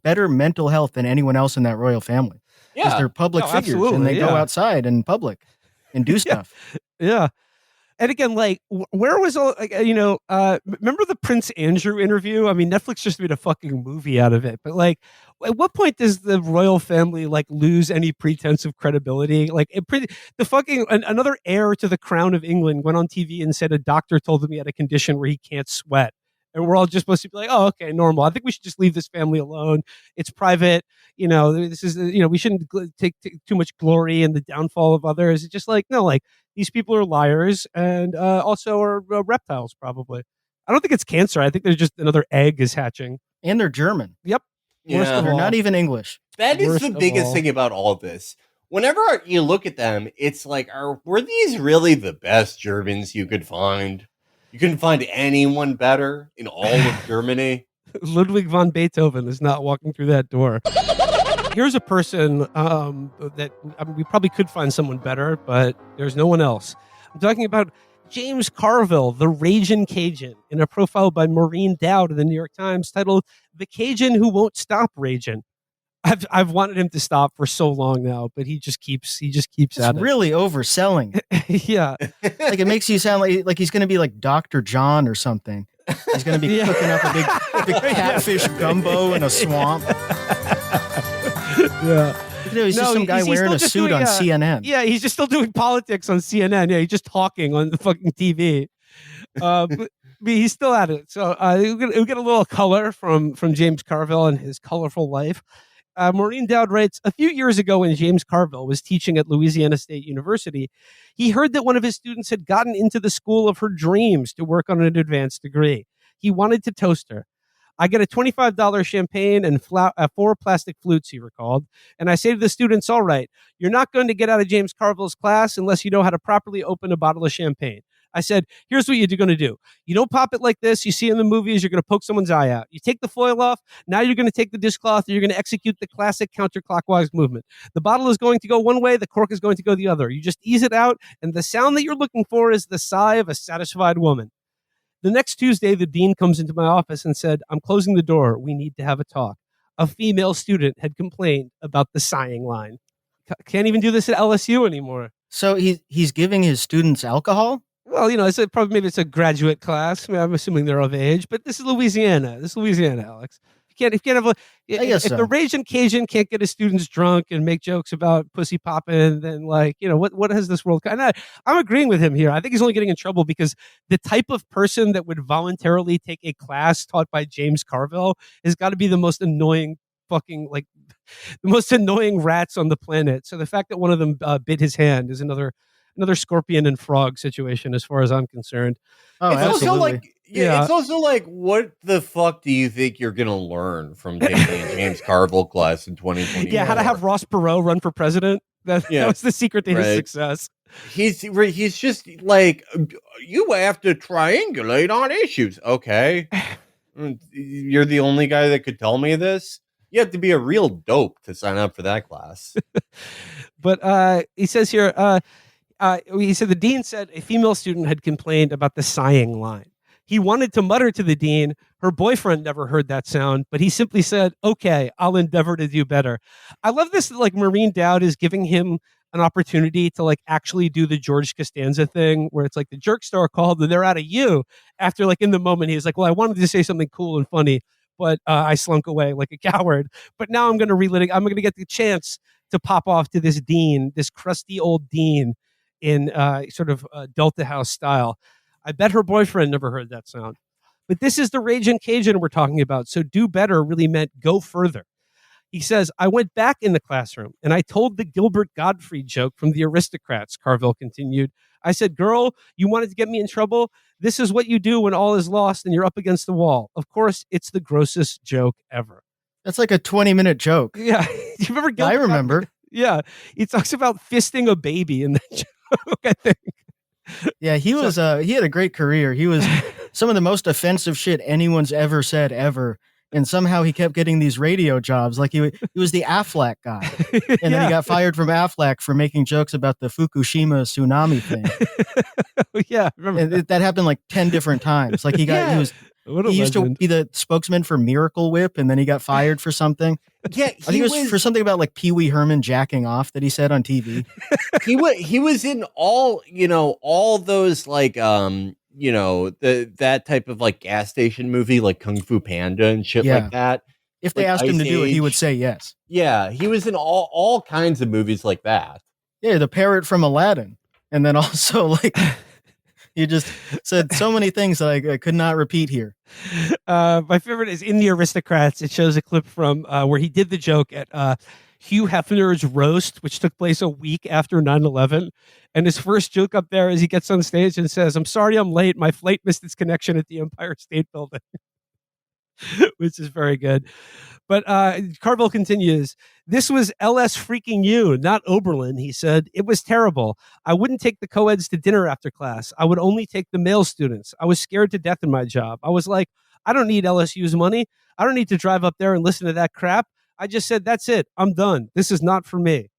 better mental health than anyone else in that royal family. Yeah. Because they're public figures and they go outside in public and do stuff. Yeah. And again, like, where was all, remember the Prince Andrew interview? I mean, Netflix just made a fucking movie out of it. But, like, at what point does the royal family, like, lose any pretense of credibility? Like, another heir to the crown of England went on TV and said a doctor told him he had a condition where he can't sweat. And we're all just supposed to be like, oh, okay, normal. I think we should just leave this family alone. It's private. This is, we shouldn't take too much glory in the downfall of others. It's just like, no, like, these people are liars and also are reptiles, probably. I don't think it's cancer. I think there's just another egg is hatching. And they're German. Yep. Yeah. They're not even English. That is the biggest thing about all this. Whenever you look at them, it's like, were these really the best Germans you could find? You couldn't find anyone better in all of Germany? Ludwig von Beethoven is not walking through that door. Here's a person that we probably could find someone better, but there's no one else. I'm talking about James Carville, the Ragin' Cajun, in a profile by Maureen Dowd of the New York Times titled "The Cajun Who Won't Stop Ragin'." I've wanted him to stop for so long now, but he just keeps It's at it. really overselling. Yeah, Like it makes you sound like he's going to be like Dr. John or something. He's going to be cooking up a big catfish gumbo in a swamp. yeah. He's just some guy wearing a suit on CNN. Yeah, he's just still doing politics on CNN. Yeah, he's just talking on the fucking TV. But he's still at it. So we get a little color from James Carville and his colorful life. Maureen Dowd writes, a few years ago when James Carville was teaching at Louisiana State University, he heard that one of his students had gotten into the school of her dreams to work on an advanced degree. He wanted to toast her. I get a $25 champagne and 4 plastic flutes, he recalled. And I say to the students, all right, you're not going to get out of James Carville's class unless you know how to properly open a bottle of champagne. I said, here's what you're going to do. You don't pop it like this. You see in the movies, you're going to poke someone's eye out. You take the foil off. Now you're going to take the dishcloth. And you're going to execute the classic counterclockwise movement. The bottle is going to go one way. The cork is going to go the other. You just ease it out. And the sound that you're looking for is the sigh of a satisfied woman. The next Tuesday, the dean comes into my office and said, I'm closing the door. We need to have a talk. A female student had complained about the sighing line. Can't even do this at LSU anymore. So he's giving his students alcohol? Well, maybe it's a graduate class. I mean, I'm assuming they're of age, but this is Louisiana. Alex. If the Ragin' Cajun can't get his students drunk and make jokes about pussy popping, then what has this world? And I'm agreeing with him here. I think he's only getting in trouble because the type of person that would voluntarily take a class taught by James Carville has got to be the most annoying the most annoying rats on the planet. So the fact that one of them bit his hand is another scorpion and frog situation, as far as I'm concerned. Oh, it's absolutely. It's also like, what the fuck do you think you're gonna learn from taking a James Carville class in 2020? Yeah, how to have Ross Perot run for president. That was the secret to his success. He's just like, you have to triangulate on issues. Okay, you're the only guy that could tell me this. You have to be a real dope to sign up for that class. But he says here. He said the dean said a female student had complained about the sighing line. He wanted to mutter to the dean. Her boyfriend never heard that sound, but he simply said, okay, I'll endeavor to do better. I love this, Maureen Dowd is giving him an opportunity to actually do the George Costanza thing where it's like the jerk star called and they're out of you. After in the moment, he's like, well, I wanted to say something cool and funny, but I slunk away like a coward. But now I'm going to relive. I'm going to get the chance to pop off to this dean, this crusty old dean, in sort of Delta House style. I bet her boyfriend never heard that sound. But this is the Ragin' Cajun we're talking about. So do better really meant go further. He says, I went back in the classroom and I told the Gilbert Gottfried joke from The Aristocrats, Carville continued. I said, girl, you wanted to get me in trouble? This is what you do when all is lost and you're up against the wall. Of course, it's the grossest joke ever. That's like a 20-minute joke. Yeah. You remember Gilbert? I remember. Yeah. He talks about fisting a baby in that joke, I think. Yeah, he had a great career. He was some of the most offensive shit anyone's ever said ever. And somehow he kept getting these radio jobs. Like he was the Aflac guy. And then he got fired from Aflac for making jokes about the Fukushima tsunami thing. Yeah, remember and that happened like 10 different times. Like he used to be the spokesman for Miracle Whip, and then he got fired for something. Yeah, I think it was for something about Pee Wee Herman jacking off that he said on TV. he was in all those that type of gas station movie like Kung Fu Panda and shit like that. If they asked him to do it, he would say yes. Yeah, he was in all kinds of movies like that. Yeah, the parrot from Aladdin, and then also you just said so many things that I could not repeat here. My favorite is in The Aristocrats. It shows a clip from where he did the joke at Hugh Hefner's roast, which took place a week after 9/11. And his first joke up there is he gets on stage and says, I'm sorry I'm late. My flight missed its connection at the Empire State Building, which is very good. But Carville continues, this was LS freaking you, not Oberlin, he said. It was terrible. I wouldn't take the co-eds to dinner after class. I would only take the male students. I was scared to death in my job. I was like, I don't need LSU's money. I don't need to drive up there and listen to that crap. I just said, that's it. I'm done. This is not for me.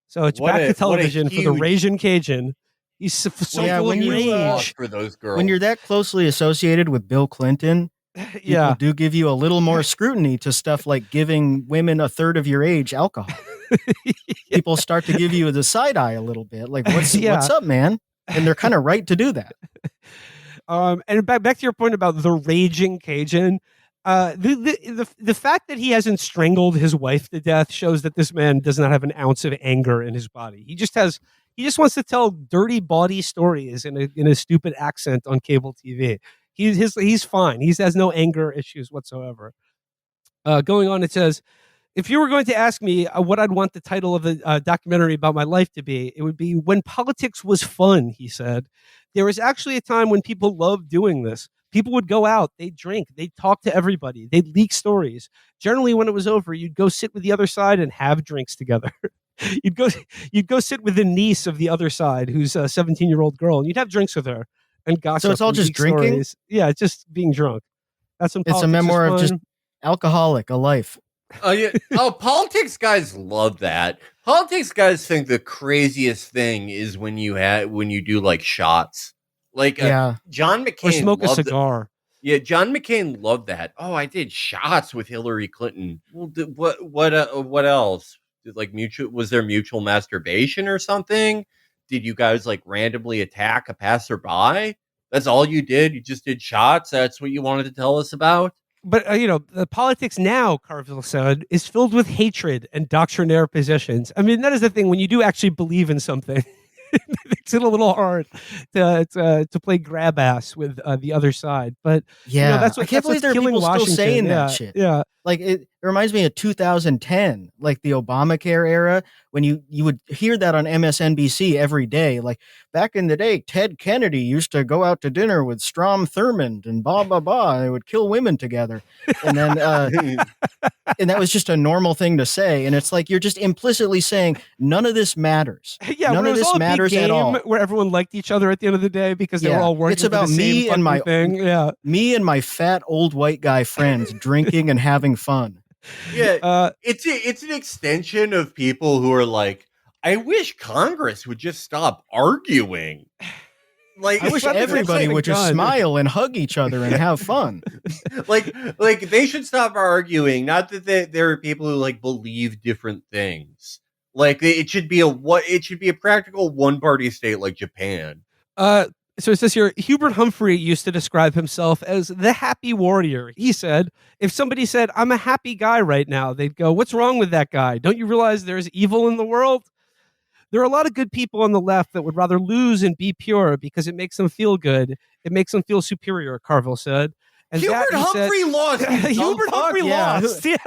So it's back to television for the Ragin' Cajun He's so Yeah, full when of you, rage. For those girls. When you're that closely associated with Bill Clinton, people Yeah. do give you a little more scrutiny to stuff like giving women a third of your age alcohol. People start to give you the side eye a little bit, like what's up, man? And they're kind of right to do that. And back to your point about the raging Cajun. The fact that he hasn't strangled his wife to death shows that this man does not have an ounce of anger in his body. He just wants to tell dirty, bawdy stories in a stupid accent on cable TV. He's fine. He has no anger issues whatsoever. Going on, it says, if you were going to ask me what I'd want the title of the documentary about my life to be, it would be When Politics Was Fun, he said. There was actually a time when people loved doing this. People would go out, they'd drink, they'd talk to everybody, they'd leak stories. Generally, when it was over, you'd go sit with the other side and have drinks together. you'd go sit with the niece of the other side, who's a 17-year-old girl, and you'd have drinks with her and gossip. So it's all and just leak drinking? stories. Yeah, it's just being drunk. That's when It's a politics memoir is of fun. just alcoholic, a life. Oh yeah. Oh, politics guys love that. Politics guys think the craziest thing is when you do like shots. Like Yeah. John or McCain smoke a loved cigar. Yeah, John McCain loved that. Oh, I did shots with Hillary Clinton. Well, what else? Was there mutual masturbation or something? Did you guys like randomly attack a passerby? That's all you did? You just did shots? That's what you wanted to tell us about? But the politics now, Carville said, is filled with hatred and doctrinaire positions. I mean, that is the thing. When you do actually believe in something, it makes it a little hard to play grab ass with the other side. But Yeah, that's I what can't believe there are killing people still Washington. saying yeah, that shit. Yeah, Like it reminds me of 2010, like the Obamacare era, when you would hear that on MSNBC every day. Like back in the day, Ted Kennedy used to go out to dinner with Strom Thurmond and blah blah blah, and they would kill women together, and then and that was just a normal thing to say. And it's like you're just implicitly saying none of this matters. yeah. None it of was this all a big matters at game all. Where everyone liked each other at the end of the day because they were Yeah, all working. it's about for the me same and my fucking thing. Yeah. Me and my fat old white guy friends drinking and having fun. Yeah, it's an extension of people who are like, I wish Congress would just stop arguing. Like, I wish Something everybody would just done. smile and hug each other and have fun. like they should stop arguing. Not that there are people who like believe different things. Like it should be a practical one party state like Japan. So it says here, Hubert Humphrey used to describe himself as the happy warrior. He said, if somebody said, I'm a happy guy right now, they'd go, what's wrong with that guy? Don't you realize there's evil in the world? There are a lot of good people on the left that would rather lose and be pure because it makes them feel good. It makes them feel superior, Carville said. And Hubert that, he said- Humphrey lost. you dumb Hubert fuck. Humphrey Yeah. lost. Yeah.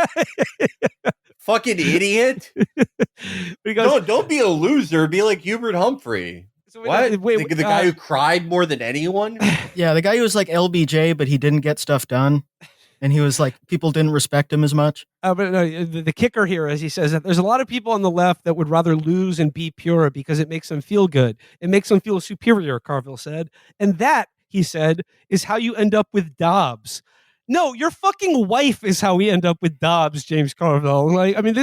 Fucking idiot. Because, Don't be a loser. Be like Hubert Humphrey. so What? wait, the guy who cried more than anyone? Yeah, the guy who was like LBJ, but he didn't get stuff done. And he was like, people didn't respect him as much. But no, the kicker here is he says that there's a lot of people on the left that would rather lose and be pure because it makes them feel good. It makes them feel superior, Carville said. And that, he said, is how you end up with Dobbs. No, your fucking wife is how we end up with Dobbs, James Carville. Like, I mean,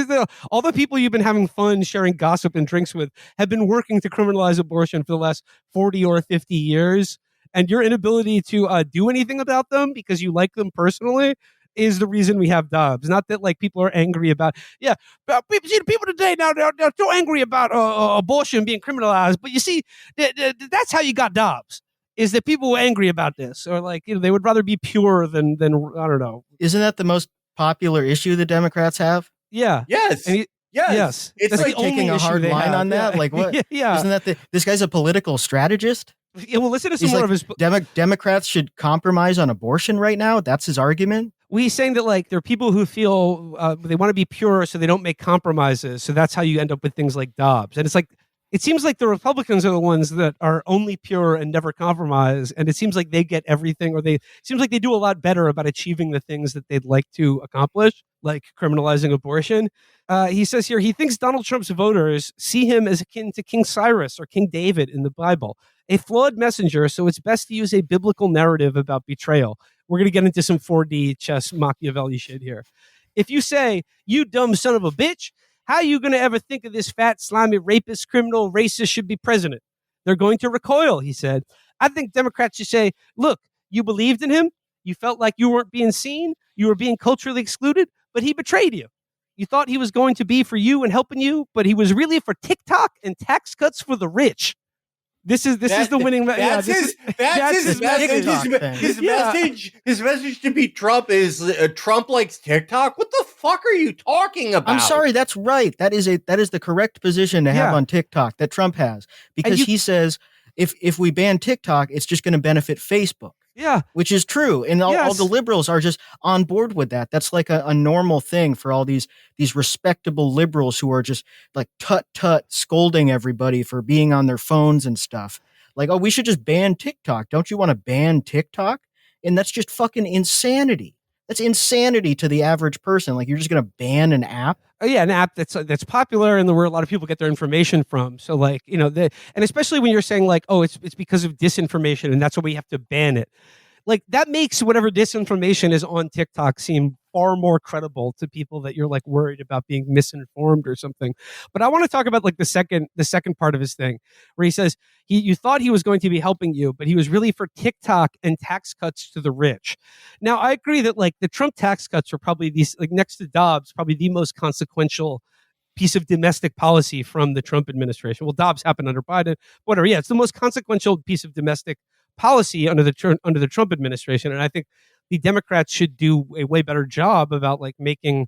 all the people you've been having fun sharing gossip and drinks with have been working to criminalize abortion for the last 40 or 50 years. And your inability to do anything about them because you like them personally is the reason we have Dobbs. Not that like people are angry about, but see the people today now they're so angry about abortion being criminalized. But you see, that's how you got Dobbs. Is that people were angry about this, or like they would rather be pure than I don't know. Isn't that the most popular issue the Democrats have? Yeah. Yes. And yes. It's That's like the only taking a issue hard they line have. on that? Yeah. Like what? Yeah. Isn't that this guy's a political strategist? Yeah, well, listen to some He's more like, of his. Democrats should compromise on abortion right now. That's his argument. He's saying that like there are people who feel they want to be pure, so they don't make compromises. So that's how you end up with things like Dobbs. And it's like it seems like the Republicans are the ones that are only pure and never compromise. And it seems like they get everything, or it seems like they do a lot better about achieving the things that they'd like to accomplish, like criminalizing abortion. He says here he thinks Donald Trump's voters see him as akin to King Cyrus or King David in the Bible, a flawed messenger. So it's best to use a biblical narrative about betrayal. We're going to get into some 4D chess Machiavelli shit here. If you say, you dumb son of a bitch, how are you going to ever think of this fat, slimy, rapist, criminal, racist should be president? They're going to recoil, he said. I think Democrats should say, look, you believed in him. You felt like you weren't being seen. You were being culturally excluded, but he betrayed you. You thought he was going to be for you and helping you, but he was really for TikTok and tax cuts for the rich. This is the winning. That's his message. His message to be Trump is Trump likes TikTok. What the fuck are you talking about? I'm sorry, that's right. That is the correct position to have on TikTok that Trump has, because he says if we ban TikTok, it's just going to benefit Facebook. Yeah, which is true, and all the liberals are just on board with that. That's like a normal thing for all these respectable liberals who are just like tut scolding everybody for being on their phones and stuff. Like, oh, we should just ban TikTok. Don't you want to ban TikTok? And that's just fucking insanity. That's insanity to the average person. Like, you're just going to ban an app? Oh, yeah, an app that's popular and where a lot of people get their information from. So, like, you know, and especially when you're saying like, oh, it's because of disinformation and that's why we have to ban it. Like, that makes whatever disinformation is on TikTok seem far more credible to people that you're like worried about being misinformed or something. But I want to talk about like the second part of his thing, where he says you thought he was going to be helping you, but he was really for TikTok and tax cuts to the rich. Now, I agree that like the Trump tax cuts are probably these, like next to Dobbs, probably the most consequential piece of domestic policy from the Trump administration. Well, Dobbs happened under Biden, whatever. Yeah, it's the most consequential piece of domestic policy under the Trump administration, and I think the Democrats should do a way better job about like making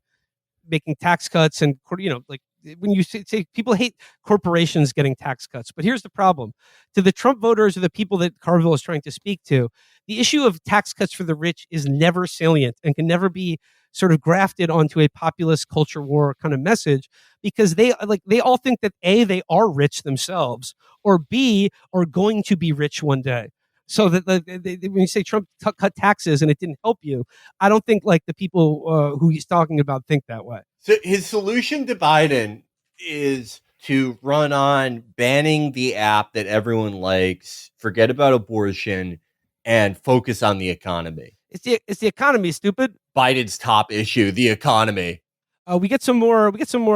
tax cuts. And, you know, like when you say people hate corporations getting tax cuts, but here's the problem: to the Trump voters or the people that Carville is trying to speak to, the issue of tax cuts for the rich is never salient and can never be sort of grafted onto a populist culture war kind of message, because they all think that A, they are rich themselves, or B, are going to be rich one day. So that when you say Trump cut taxes and it didn't help you, I don't think like the people who he's talking about think that way. So his solution to Biden is to run on banning the app that everyone likes, forget about abortion, and focus on the economy. It's the economy, stupid. Biden's top issue, the economy. We get some more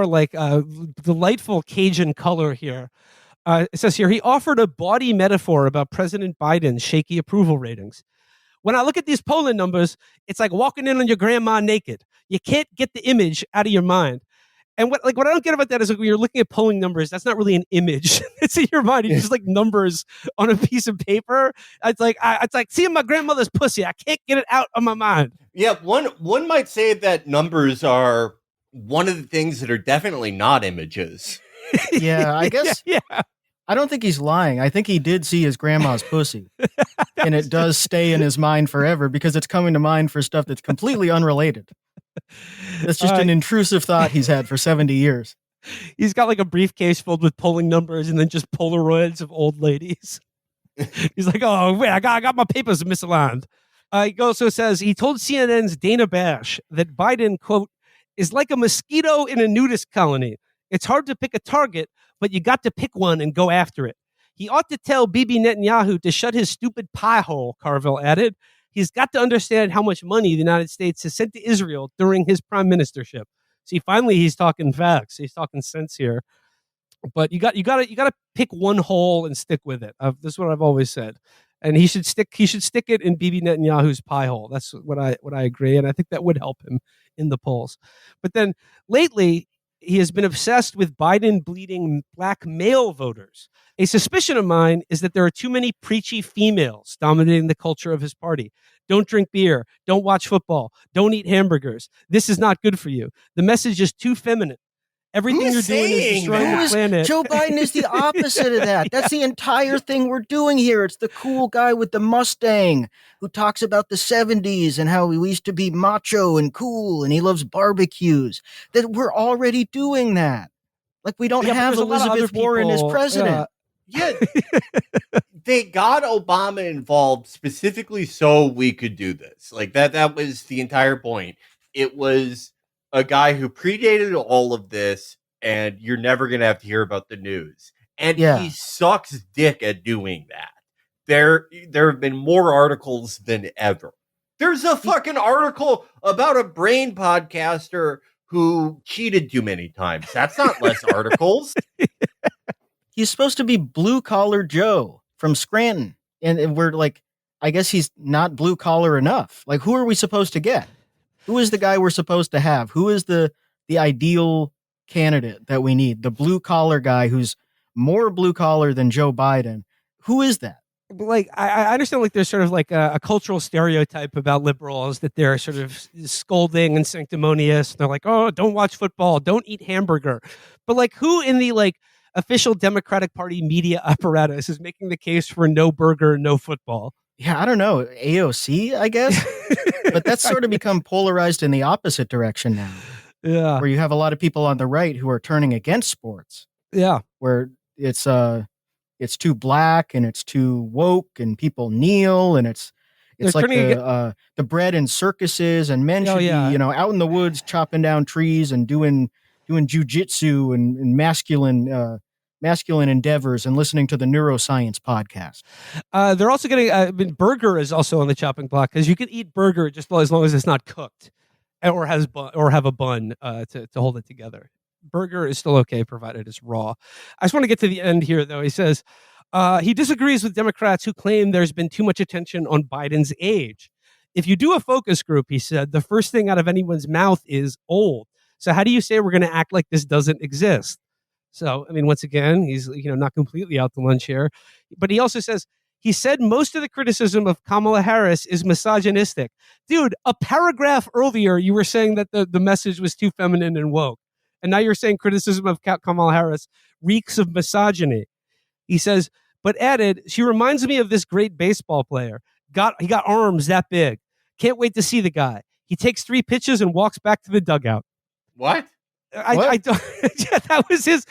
like delightful Cajun color here. It says here, he offered a bawdy metaphor about President Biden's shaky approval ratings. When I look at these polling numbers, it's like walking in on your grandma naked. You can't get the image out of your mind. And what I don't get about that is like when you're looking at polling numbers, that's not really an image. It's in your mind. It's just like numbers on a piece of paper. It's like seeing my grandmother's pussy. I can't get it out of my mind. Yeah, one might say that numbers are one of the things that are definitely not images. Yeah, I guess. Yeah. I don't think he's lying. I think he did see his grandma's pussy. And it does stay in his mind forever because it's coming to mind for stuff that's completely unrelated. It's just an intrusive thought he's had for 70 years. He's got like a briefcase filled with polling numbers and then just Polaroids of old ladies. He's like, oh, wait, I got my papers misaligned. He also says he told CNN's Dana Bash that Biden, quote, is like a mosquito in a nudist colony. It's hard to pick a target, but you got to pick one and go after it. He ought to tell Bibi Netanyahu to shut his stupid pie hole, Carville added. He's got to understand how much money the United States has sent to Israel during his prime ministership. See, finally, he's talking facts. He's talking sense here. But you got to pick one hole and stick with it. This is what I've always said. And he should stick it in Bibi Netanyahu's pie hole. That's what I agree, and I think that would help him in the polls. But then lately, he has been obsessed with Biden bleeding black male voters. A suspicion of mine is that there are too many preachy females dominating the culture of his party. Don't drink beer. Don't watch football. Don't eat hamburgers. This is not good for you. The message is too feminine. Everything you're doing is destroying the planet. Joe Biden is the opposite of that. That's the entire thing we're doing here. It's the cool guy with the Mustang who talks about the 70s and how we used to be macho and cool and he loves barbecues. That we're already doing that. Like we don't have Elizabeth Warren as president. Yeah. They got Obama involved specifically so we could do this. Like that was the entire point. It was a guy who predated all of this, and you're never going to have to hear about the news. And he sucks dick at doing that. There have been more articles than ever. There's a fucking article about a brain podcaster who cheated too many times. That's not less articles. He's supposed to be blue collar Joe from Scranton. And we're like, I guess he's not blue collar enough. Like, who are we supposed to get? Who is the guy we're supposed to have? Who is the ideal candidate that we need? The blue collar guy who's more blue collar than Joe Biden. Who is that? Like, I understand, like, there's sort of like a cultural stereotype about liberals that they're sort of scolding and sanctimonious. They're like, oh, don't watch football, don't eat hamburger. But like, who in the like official Democratic Party media apparatus is making the case for no burger, no football? Yeah, I don't know. AOC, I guess. But that's sort of become polarized in the opposite direction now. Yeah. Where you have a lot of people on the right who are turning against sports. Yeah. Where it's too black and it's too woke and people kneel and it's like the bread and circuses and men should be, out in the woods chopping down trees and doing jujitsu and masculine endeavors and listening to the neuroscience podcast. They're also getting burger is also on the chopping block because you can eat burger just as long as it's not cooked or have a bun to hold it together. Burger is still okay provided it's raw. I just want to get to the end here, though. He says he disagrees with Democrats who claim there's been too much attention on Biden's age. If you do a focus group, he said, the first thing out of anyone's mouth is old. So how do you say we're going to act like this doesn't exist? So, I mean, once again, he's not completely out to lunch here. But he also says, he said most of the criticism of Kamala Harris is misogynistic. Dude, a paragraph earlier, you were saying that the message was too feminine and woke. And now you're saying criticism of Kamala Harris reeks of misogyny. He says, but added, she reminds me of this great baseball player. He got arms that big. Can't wait to see the guy. He takes 3 pitches and walks back to the dugout. What? I don't. Yeah, that was his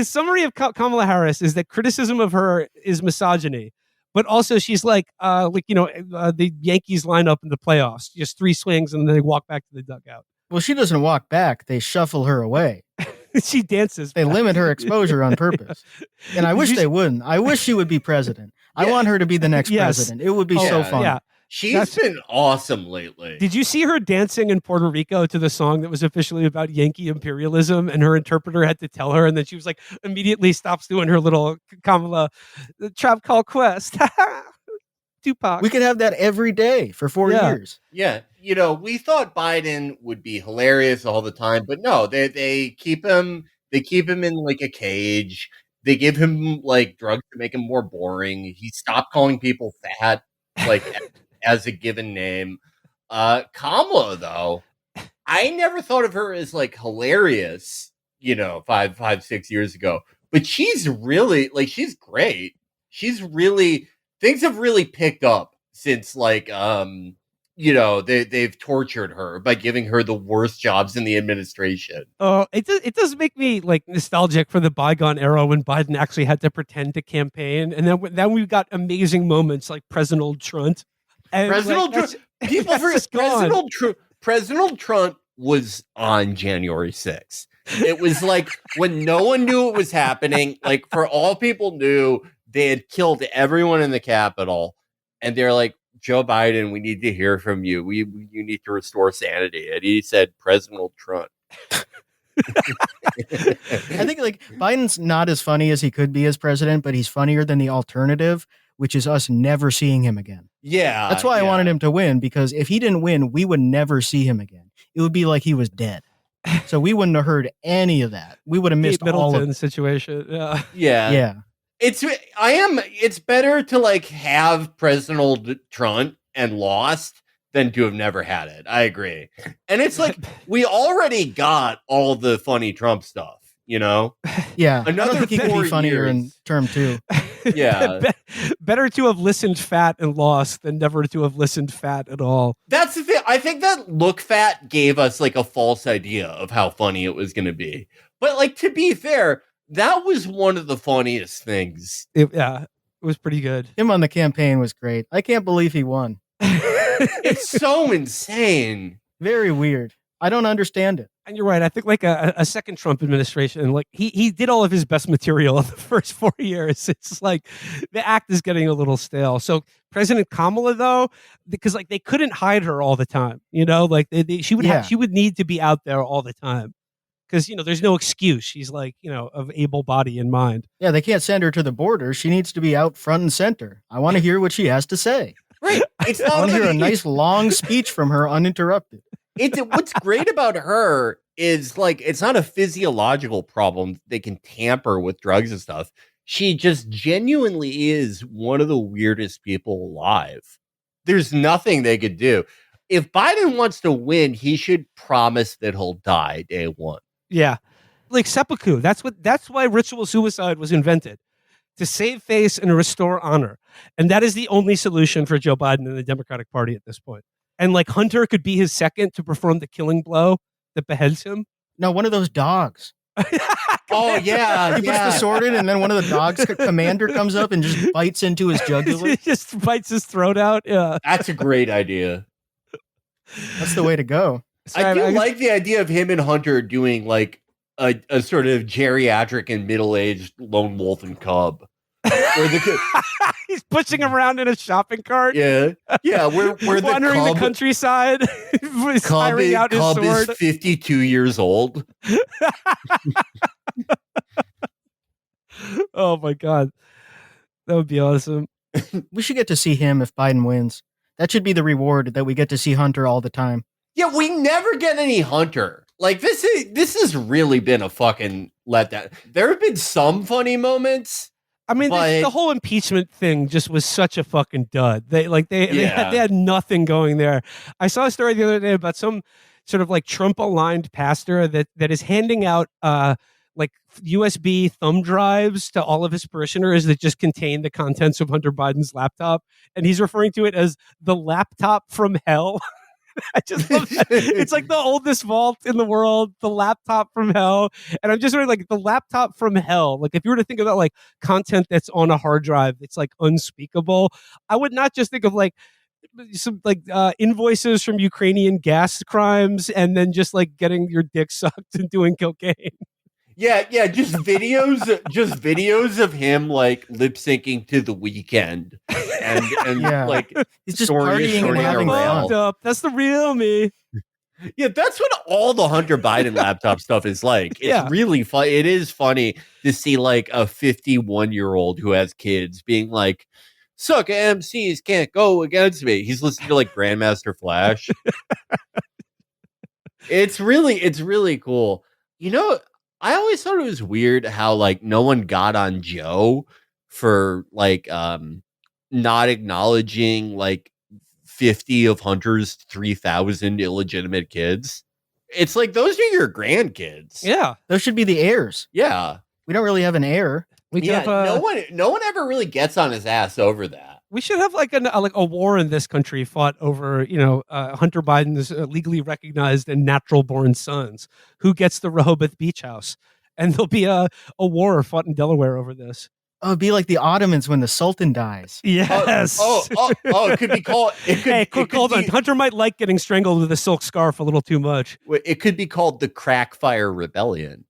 summary of Kamala Harris is that criticism of her is misogyny, but also she's the Yankees lineup in the playoffs, just 3 swings and then they walk back to the dugout. Well, she doesn't walk back; they shuffle her away. She dances. They limit her exposure on purpose, and I wish they wouldn't. I wish she would be president. Yeah. I want her to be the next president. It would be so fun. Yeah. She's been awesome lately. Did you see her dancing in Puerto Rico to the song that was officially about Yankee imperialism? And her interpreter had to tell her, and then she was like, immediately stops doing her little Kamala Tribe Called Quest. Tupac. We could have that every day for 4 years. Yeah. We thought Biden would be hilarious all the time, but no, they keep him in like a cage. They give him like drugs to make him more boring. He stopped calling people fat, like as a given name. Kamala, though, I never thought of her as like hilarious, 5-6 years ago. But she's really she's great. Things have really picked up since they've tortured her by giving her the worst jobs in the administration. Oh, it does make me like nostalgic for the bygone era when Biden actually had to pretend to campaign, and then we got amazing moments like President Trump. President Trump was on January 6th. It was like when no one knew it was happening. Like for all people knew, they had killed everyone in the Capitol, and they're like, Joe Biden, we need to hear from you. You need to restore sanity. And he said, President Trump. I think Biden's not as funny as he could be as president, but he's funnier than the alternative, which is us never seeing him again. Yeah. That's why I wanted him to win, because if he didn't win, we would never see him again. It would be like he was dead. So we wouldn't have heard any of that. We would have missed all of the situation. Yeah. Yeah. It's better to have President Trump and lost than to have never had it. I agree. And it's like, we already got all the funny Trump stuff, Yeah. Another I don't think he could be funnier in term 2. Yeah. Better to have listened fat and lost than never to have listened fat at all. That's the thing. I think that look fat gave us a false idea of how funny it was going to be. But to be fair, that was one of the funniest things. It was pretty good. Him on the campaign was great. I can't believe he won. It's so insane. Very weird. I don't understand it. And you're right. I think a second Trump administration, he did all of his best material in the first 4 years. It's like the act is getting a little stale. So President Kamala, though, because they couldn't hide her all the time, she would need to be out there all the time. because there's no excuse. She's like of able body and mind. Yeah, they can't send her to the border. She needs to be out front and center. I want to hear what she has to say. Right. It's I not want to hear a about- nice long speech from her uninterrupted. What's great about her is like it's not a physiological problem. They can tamper with drugs and stuff. She just genuinely is one of the weirdest people alive. There's nothing they could do. If Biden wants to win, he should promise that he'll die day one. Yeah, like seppuku. That's why ritual suicide was invented, to save face and restore honor, and that is the only solution for Joe Biden and the Democratic Party at this point. And like Hunter could be his second to perform the killing blow that beheads him. No, one of those dogs. Oh yeah, He puts the sword in, and then one of the dogs, commander, comes up and just bites into his jugular. He just bites his throat out. Yeah, That's a great idea. That's the way to go. I do like the idea of him and Hunter doing like a sort of geriatric and middle-aged lone wolf and cub. He's pushing him around in a shopping cart. Yeah, where wandering the countryside, firing out his sword. Is 52 years old. Oh my god, that would be awesome. We should get to see him if Biden wins. That should be the reward, that we get to see Hunter all the time. Yeah, we never get any Hunter. Like this has really been a fucking letdown. There have been some funny moments. I mean, the whole impeachment thing just was such a fucking dud. They had nothing going there. I saw a story the other day about some sort of like Trump-aligned pastor that is handing out like USB thumb drives to all of his parishioners that just contain the contents of Hunter Biden's laptop, and he's referring to it as the laptop from hell. I just love that. It's like the oldest vault in the world, the laptop from hell. And I'm just wondering, like, the laptop from hell. Like, if you were to think about like content that's on a hard drive, it's like unspeakable. I would not just think of like some like invoices from Ukrainian gas crimes and then just like getting your dick sucked and doing cocaine. Yeah, just videos of him like lip syncing to The Weeknd and Yeah. like He's just partying and having fun. Up. That's the real me. Yeah, that's what all the Hunter Biden laptop stuff is like. It's really fun. It is funny to see like a 51-year-old who has kids being like, "Suck MCs can't go against me." He's listening to like Grandmaster Flash. It's really cool. I always thought it was weird how like no one got on Joe for like not acknowledging like 50 of Hunter's 3,000 illegitimate kids. It's like those are your grandkids. Yeah, Those should be the heirs. Yeah. We don't really have an heir. we Yeah. have, No one ever really gets on his ass over that. we should have like a war in this country fought over Hunter Biden's legally recognized and natural born sons. Who gets the Rehoboth Beach House? And there'll be a war fought in Delaware over this. Oh, it'd be like the Ottomans when the Sultan dies. Yes. It could be called. Hold on. Hunter might like getting strangled with a silk scarf a little too much. It could be called the Crackfire Rebellion.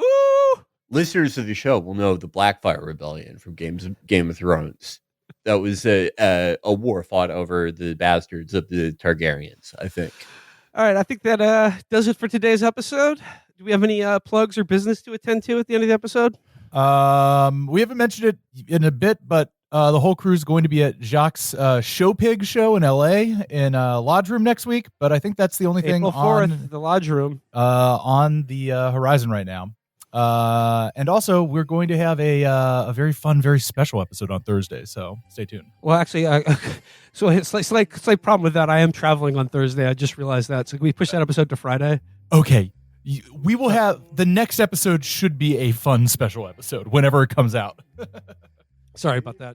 Ooh. Listeners of the show will know the Blackfire Rebellion from Game of Thrones. That was a war fought over the bastards of the Targaryens, I think. All right. I think that does it for today's episode. Do we have any plugs or business to attend to at the end of the episode? We haven't mentioned it in a bit, but the whole crew is going to be at Jacques' Show Pig show in LA in Lodge Room next week. But I think that's the only thing April 4th, on the Lodge Room. On the horizon right now. And also, we're going to have a very fun, very special episode on Thursday. So stay tuned. Well, actually, so it's like slight problem with that. I am traveling on Thursday. I just realized that. So can we push that episode to Friday? Okay. We will have the next episode should be a fun special episode whenever it comes out. Sorry about that.